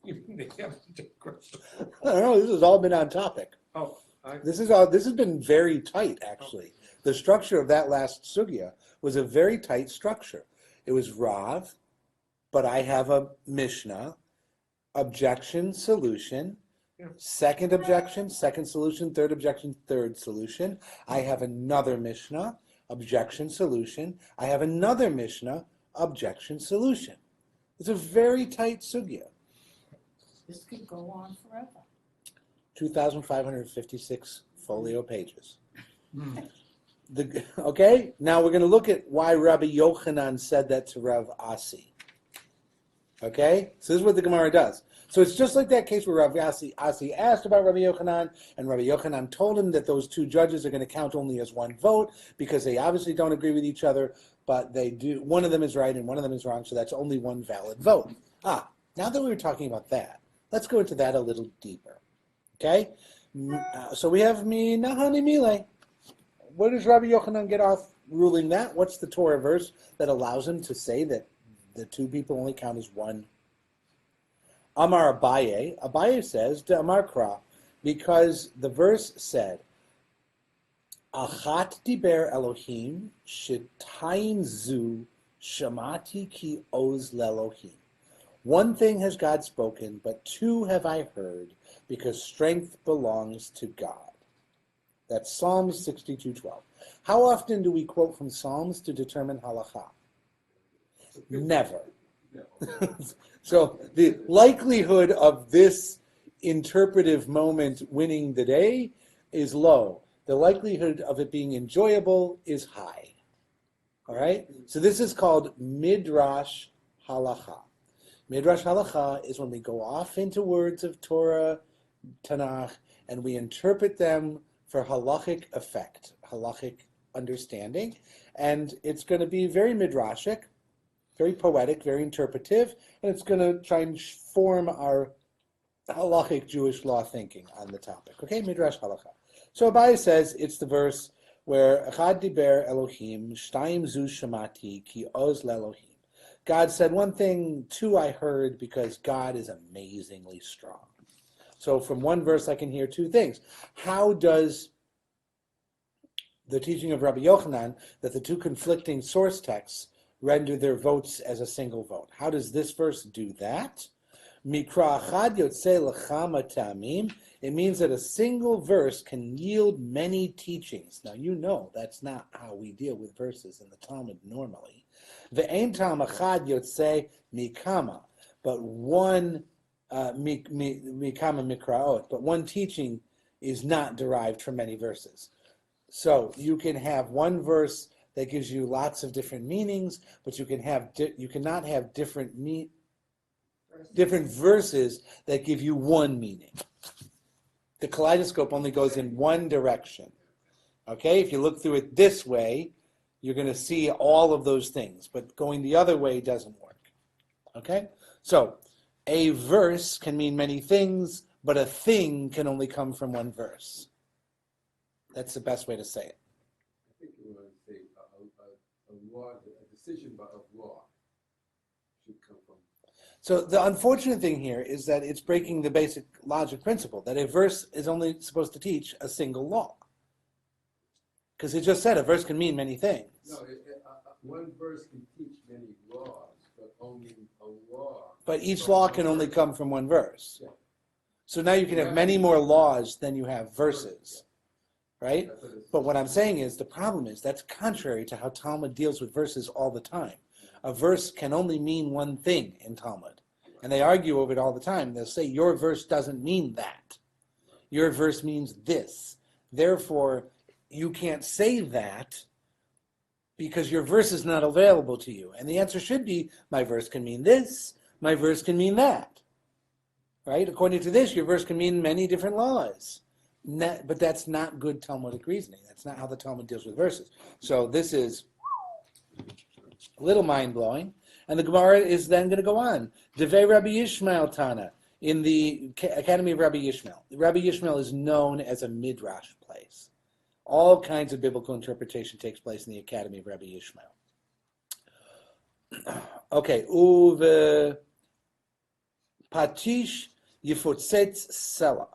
You mean they haven't digressed? I don't know, this has all been on topic. Oh, This has been very tight, actually. The structure of that last sugya was a very tight structure. It was Rav, but I have a Mishnah, objection, solution, second objection, second solution, third objection, third solution. I have another Mishnah, objection, solution. I have another Mishnah, objection, solution. It's a very tight sugya. This could go on forever. 2,556 folio pages. Okay, now we're going to look at why Rabbi Yochanan said that to Rav Asi. Okay, so this is what the Gemara does. So it's just like that case where Rav Asi asked about Rabbi Yochanan, and Rabbi Yochanan told him that those two judges are going to count only as one vote because they obviously don't agree with each other, but they do. One of them is right and one of them is wrong, so that's only one valid vote. Now that we were talking about that, let's go into that a little deeper. Okay, so we have Nahani Mile. Where does Rabbi Yochanan get off ruling that? What's the Torah verse that allows him to say that the two people only count as one? Amar Abaye. Abaye says, De Amar Kra, because the verse said, Achat diber Elohim, shitayim zu, shamati ki oz lelohim. One thing has God spoken, but two have I heard, because strength belongs to God. That's Psalms 62:12. How often do we quote from Psalms to determine halakha? Never. So the likelihood of this interpretive moment winning the day is low. The likelihood of it being enjoyable is high. All right? So this is called Midrash Halacha. Midrash Halacha is when we go off into words of Torah, Tanakh, and we interpret them for halachic effect, halachic understanding. And it's going to be very midrashic, very poetic, very interpretive, and it's going to try and form our halachic Jewish law thinking on the topic. Okay, Midrash Halacha. So Abaye says it's the verse where Echad diber Elohim, shtayim zu shamati, ki oz lelohim. God said one thing, two I heard, because God is amazingly strong. So from one verse I can hear two things. How does the teaching of Rabbi Yochanan that the two conflicting source texts render their votes as a single vote? How does this verse do that? Mikra achad yotzei l'chama ta'amim. It means that a single verse can yield many teachings. Now, you know that's not how we deal with verses in the Talmud normally. Ve'ein tam achad yotzei mikama. But one mikama mikraot. But one teaching is not derived from many verses. So you can have one verse that gives you lots of different meanings, but you cannot have different verses that give you one meaning. The kaleidoscope only goes in one direction. Okay, if you look through it this way, you're going to see all of those things, but going the other way doesn't work. Okay, so a verse can mean many things, but a thing can only come from one verse. That's the best way to say it. I think you want to say a law, a decision of law should come from. So the unfortunate thing here is that it's breaking the basic logic principle that a verse is only supposed to teach a single law. Because it just said a verse can mean many things. No, one verse can teach many laws, but only a law. But each law can only come from one verse. Yeah. So now you can have many more laws than you have verses. Right? That's what it's- But what I'm saying is the problem is that's contrary to how Talmud deals with verses all the time. A verse can only mean one thing in Talmud. And they argue over it all the time. They'll say, your verse doesn't mean that. Your verse means this. Therefore, you can't say that because your verse is not available to you. And the answer should be, my verse can mean this, my verse can mean that. Right? According to this, your verse can mean many different laws. But that's not good Talmudic reasoning. That's not how the Talmud deals with verses. So this is a little mind-blowing. And the Gemara is then going to go on. Devei Rabbi Yishmael Tana, in the Academy of Rabbi Yishmael. Rabbi Yishmael is known as a midrash place. All kinds of biblical interpretation takes place in the Academy of Rabbi Yishmael. Okay, uve patish yifotzetz sela,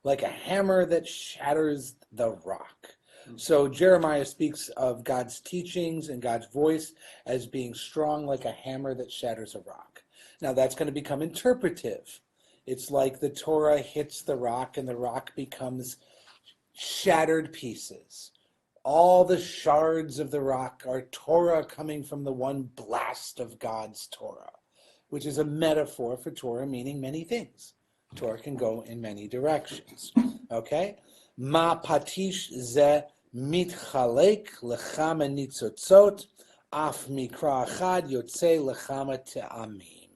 like a hammer that shatters the rock. So Jeremiah speaks of God's teachings and God's voice as being strong like a hammer that shatters a rock. Now that's going to become interpretive. It's like the Torah hits the rock and the rock becomes shattered pieces. All the shards of the rock are Torah coming from the one blast of God's Torah, which is a metaphor for Torah meaning many things. Torah can go in many directions. Okay? Ma patish ze mitchalek lechama nitzotzot af mikra achad yotzei lechama te'amim.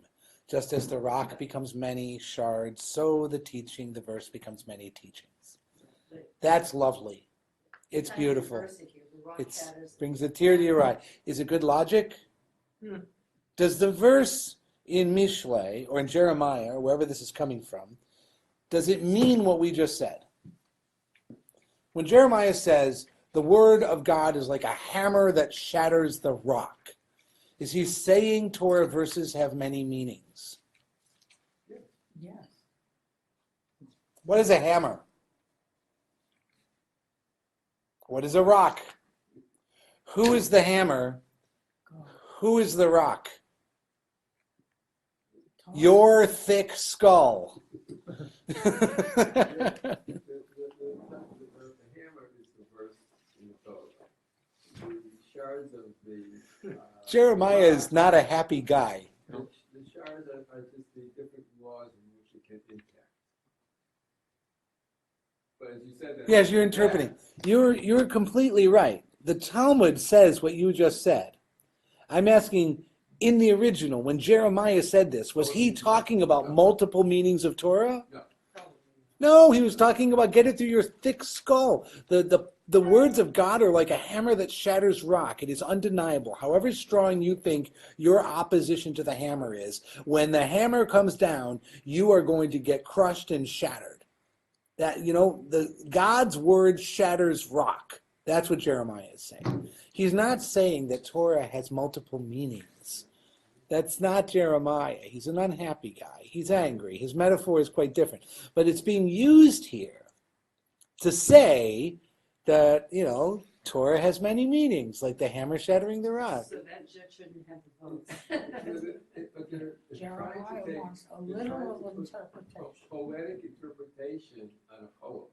Just as the rock becomes many shards, so the verse becomes many teachings. That's lovely. It's beautiful. It brings a tear to your eye. Is it good logic? Does the verse in Mishlei or in Jeremiah or wherever this is coming from, does it mean what we just said? When Jeremiah says the word of God is like a hammer that shatters the rock, is he saying Torah verses have many meanings? Yes. What is a hammer? What is a rock? Who is the hammer? God. Who is the rock? Tom. Your thick skull. The hammer is the verse in the Torah. The shards of the Jeremiah is not a happy guy. the shards are just the different laws in which it can impact. But as you said, Yes, you're interpreting. You're completely right. The Talmud says what you just said. I'm asking, in the original, when Jeremiah said this, was he talking about multiple meanings of Torah? No. No, he was talking about get it through your thick skull. The words of God are like a hammer that shatters rock. It is undeniable. However strong you think your opposition to the hammer is, when the hammer comes down, you are going to get crushed and shattered. That, God's word shatters rock. That's what Jeremiah is saying. He's not saying that Torah has multiple meanings. That's not Jeremiah. He's an unhappy guy. He's angry. His metaphor is quite different. But it's being used here to say that, Torah has many meanings, like the hammer shattering the rock. So that judge shouldn't have the votes. But they're trying Jeremiah to take, wants a they're trying to literal put interpretation. poetic interpretation on a poem.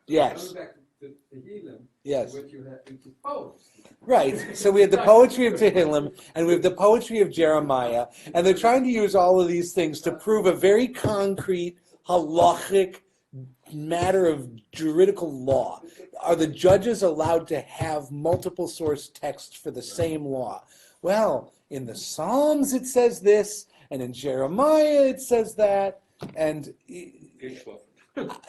Yes, Coming back to Tehillim, yes. what you have, it's poems. Right. So we have the poetry of Tehillim and we have the poetry of Jeremiah, and they're trying to use all of these things to prove a very concrete halachic matter of juridical law. Are the judges allowed to have multiple source texts for the same law? Well, in the Psalms it says this, and in Jeremiah it says that, and Geschlafen.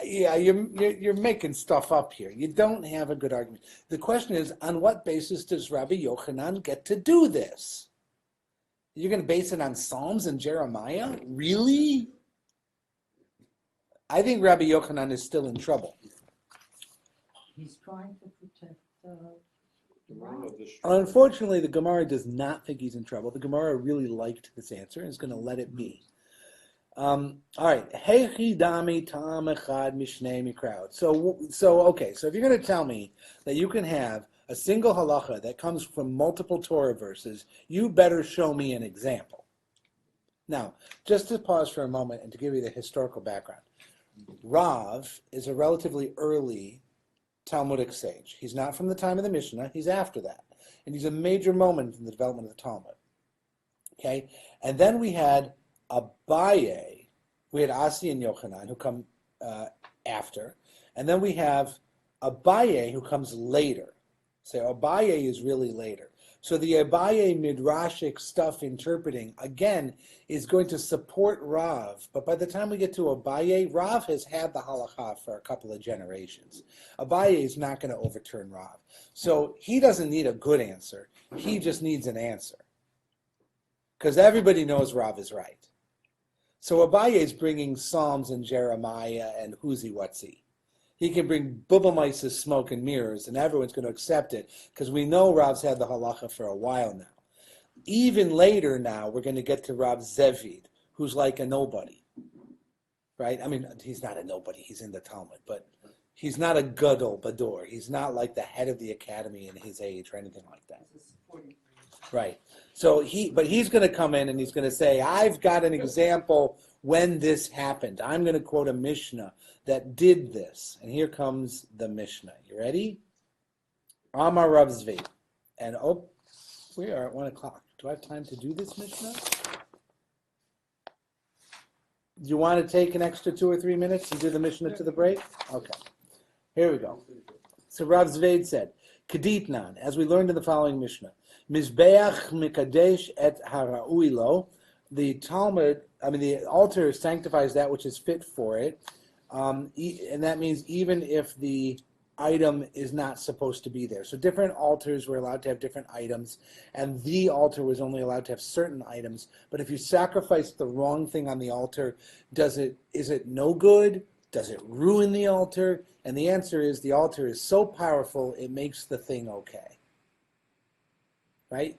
yeah, you're making stuff up here. You don't have a good argument. The question is, on what basis does Rabbi Yochanan get to do this? You're going to base it on Psalms and Jeremiah? Really? I think Rabbi Yochanan is still in trouble. He's trying to protect The moral of the story. Unfortunately, the Gemara does not think he's in trouble. The Gemara really liked this answer and is going to let it be. All right. Heichi dami tam echad mishnei mikraut. So if you're going to tell me that you can have a single halacha that comes from multiple Torah verses, you better show me an example. Now, just to pause for a moment and to give you the historical background, Rav is a relatively early Talmudic sage. He's not from the time of the Mishnah, he's after that. And he's a major moment in the development of the Talmud. Okay? And then we had Abaye, we had Asi and Yochanan who come after, and then we have Abaye who comes later. So Abaye is really later. So the Abaye midrashic stuff interpreting, again, is going to support Rav, but by the time we get to Abaye, Rav has had the halacha for a couple of generations. Abaye is not going to overturn Rav. So he doesn't need a good answer, he just needs an answer. Because everybody knows Rav is right. So Abaye is bringing Psalms and Jeremiah and who's he, what's he. He can bring Bubamaisa's smoke and mirrors, and everyone's going to accept it, because we know Rav's had the halacha for a while now. Even later now, we're going to get to Rav Zevid, who's like a nobody. Right? I mean, he's not a nobody, he's in the Talmud, but he's not a gadol bador. He's not like the head of the academy in his age or anything like that. Right. So he's going to come in and he's going to say, I've got an example when this happened. I'm going to quote a Mishnah that did this. And here comes the Mishnah. You ready? Amar Rav Zvi. And we are at 1 o'clock. Do I have time to do this Mishnah? Do you want to take an extra 2 or 3 minutes and do the Mishnah to the break? Okay. Here we go. So Rav Zved said, Keditnan, as we learned in the following Mishnah, Mizbeach mikadesh et hara'uilo, the altar sanctifies that which is fit for it, and that means even if the item is not supposed to be there. So different altars were allowed to have different items, and the altar was only allowed to have certain items. But if you sacrifice the wrong thing on the altar, is it no good? Does it ruin the altar? And the answer is the altar is so powerful, it makes the thing okay. Right?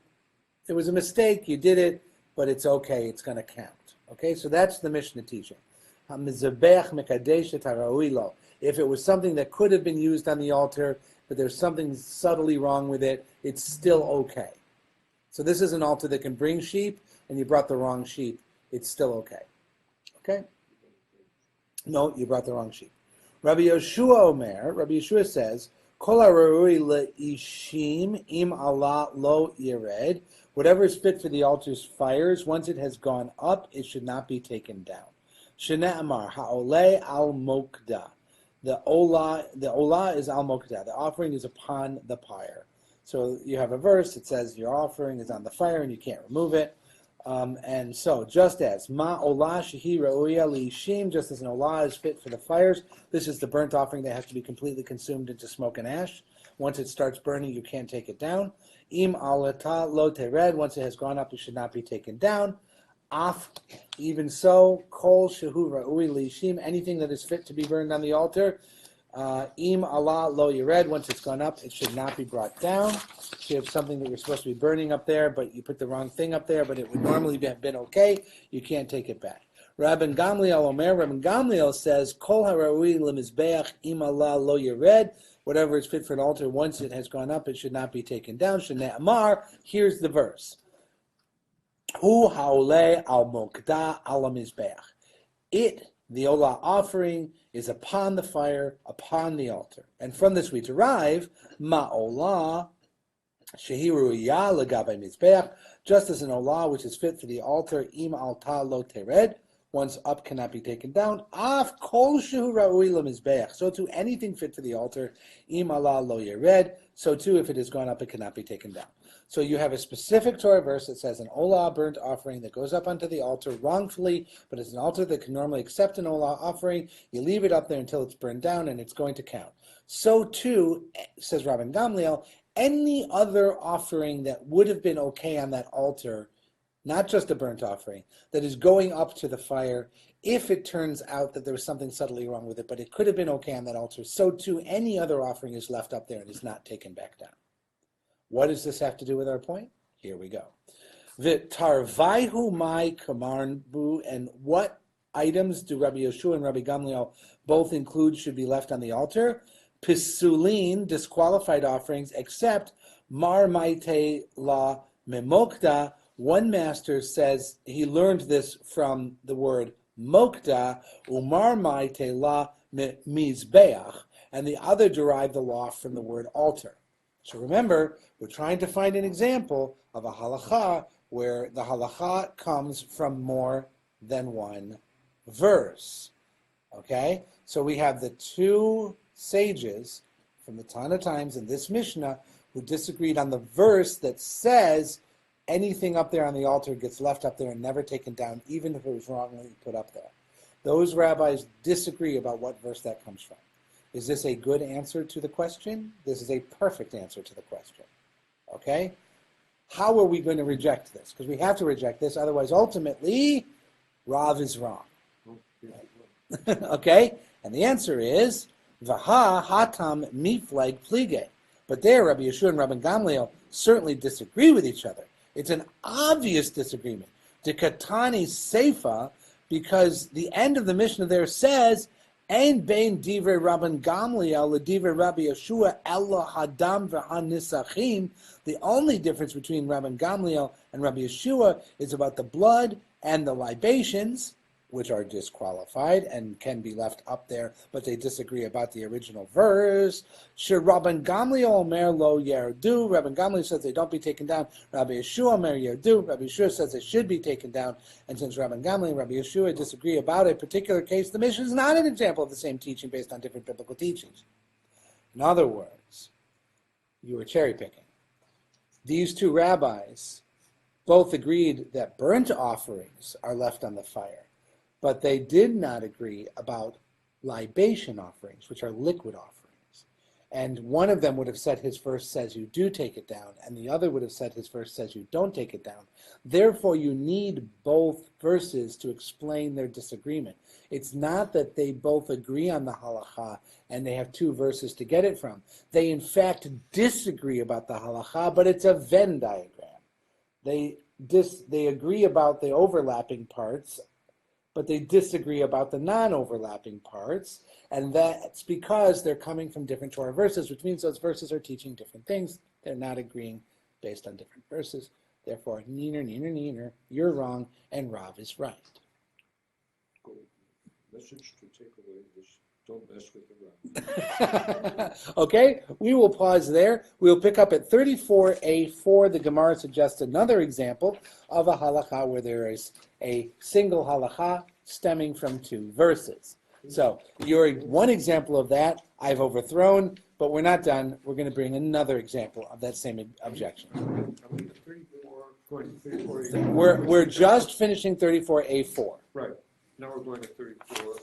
It was a mistake, you did it, but it's okay, it's going to count. Okay, so that's the Mishnah teaching. If it was something that could have been used on the altar, but there's something subtly wrong with it, it's still okay. So this is an altar that can bring sheep, and you brought the wrong sheep, it's still okay. Okay? No, you brought the wrong sheep. Rabbi Yeshua says, Kol hara'ui le'ishim im Allah lo yired. Whatever is fit for the altar's fires, once it has gone up, it should not be taken down. Shene'amar ha'oleh al mokda. The olah is al mokda. The offering is upon the pyre. So you have a verse that says your offering is on the fire and you can't remove it. And so, just as ma olah shehi ra'uya li'ishim, just as an olah is fit for the fires, this is the burnt offering that has to be completely consumed into smoke and ash. Once it starts burning, you can't take it down. Im alata lo tered, once it has gone up, it should not be taken down. Af, even so, kol shehu ra'ui li'ishim, anything that is fit to be burned on the altar, im Allah lo yired, once it's gone up, it should not be brought down. If you have something that you're supposed to be burning up there, but you put the wrong thing up there, but it would normally have been okay, you can't take it back. Rabbi Gamliel Omer, Rabbi Gamliel says, Kol hara'ui lemizbeach im Allah lo yired, whatever is fit for an altar, once it has gone up, it should not be taken down. Shne'amar, here's the verse. Hu haole al mokda al mizbeach. It, the olah offering, is upon the fire, upon the altar. And from this we derive, ma'olah shehiruya legabe mizbeach, just as an olah which is fit for the altar, im alta lo tered, once up cannot be taken down. Af kol shehu ra'ui lemizbeach. So too, anything fit for the altar, im ala lo yered. So too, if it has gone up, it cannot be taken down. So you have a specific Torah verse that says an olah burnt offering that goes up onto the altar wrongfully, but it's an altar that can normally accept an olah offering. You leave it up there until it's burned down, and it's going to count. So too, says Rabbi Gamliel, any other offering that would have been okay on that altar, not just a burnt offering, that is going up to the fire, if it turns out that there was something subtly wrong with it, but it could have been okay on that altar, so too any other offering is left up there and is not taken back down. What does this have to do with our point? Here we go. V'tarvaihu mai kamarbu, and what items do Rabbi Yeshua and Rabbi Gamliel both include should be left on the altar? Pisulin, disqualified offerings, except mar maite la memokda. One master says he learned this from the word mokda, umar maite la mizbeach, and the other derived the law from the word altar. So remember, we're trying to find an example of a halacha where the halacha comes from more than one verse. Okay? So we have the two sages from the Tana Times in this Mishnah who disagreed on the verse that says anything up there on the altar gets left up there and never taken down, even if it was wrongly put up there. Those rabbis disagree about what verse that comes from. Is this a good answer to the question? This is a perfect answer to the question. Okay? How are we going to reject this? Because we have to reject this, otherwise ultimately, Rav is wrong. Okay? And the answer is, Vaha hatam mifleg plige. But there, Rabbi Yeshua and Rabbi Gamliel certainly disagree with each other. It's an obvious disagreement. Dekatani seifa, because the end of the Mishnah there says, Ein bein divrei Rabban Gamliel ledivrei Rabbi Yeshua ella hadam v'hanisachim. The only difference between Rabban Gamliel and Rabbi Yeshua is about the blood and the libations, which are disqualified and can be left up there, but they disagree about the original verse. Shir Rabban Gamliel omer lo yerdu. Rabban Gamliel says they don't be taken down. Rabbi Yeshua omer yerdu. Rabbi Yeshua says they should be taken down. And since Rabban Gamliel and Rabbi Yeshua disagree about a particular case, the Mishnah is not an example of the same teaching based on different biblical teachings. In other words, you were cherry picking. These two rabbis both agreed that burnt offerings are left on the fire, but they did not agree about libation offerings, which are liquid offerings. And one of them would have said his verse says you do take it down, and the other would have said his verse says you don't take it down. Therefore, you need both verses to explain their disagreement. It's not that they both agree on the halacha and they have two verses to get it from. They, in fact, disagree about the halacha, but it's a Venn diagram. They agree about the overlapping parts, but they disagree about the non-overlapping parts, and that's because they're coming from different Torah verses, which means those verses are teaching different things. They're not agreeing based on different verses. Therefore, neener, you're wrong, and Rav is right. Cool. Message to take away is don't mess with the Rav. Okay, we will pause there. We'll pick up at 34a4. The Gemara suggests another example of a halacha where there is a single halacha stemming from two verses. So, one example of that I've overthrown, but we're not done. We're going to bring another example of that same objection. Are we at 34, going to 34? We're just finishing 34a4. Right. Now we're going to 34.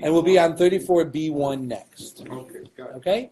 And we'll be on 34b1 next. Okay, got it. Okay?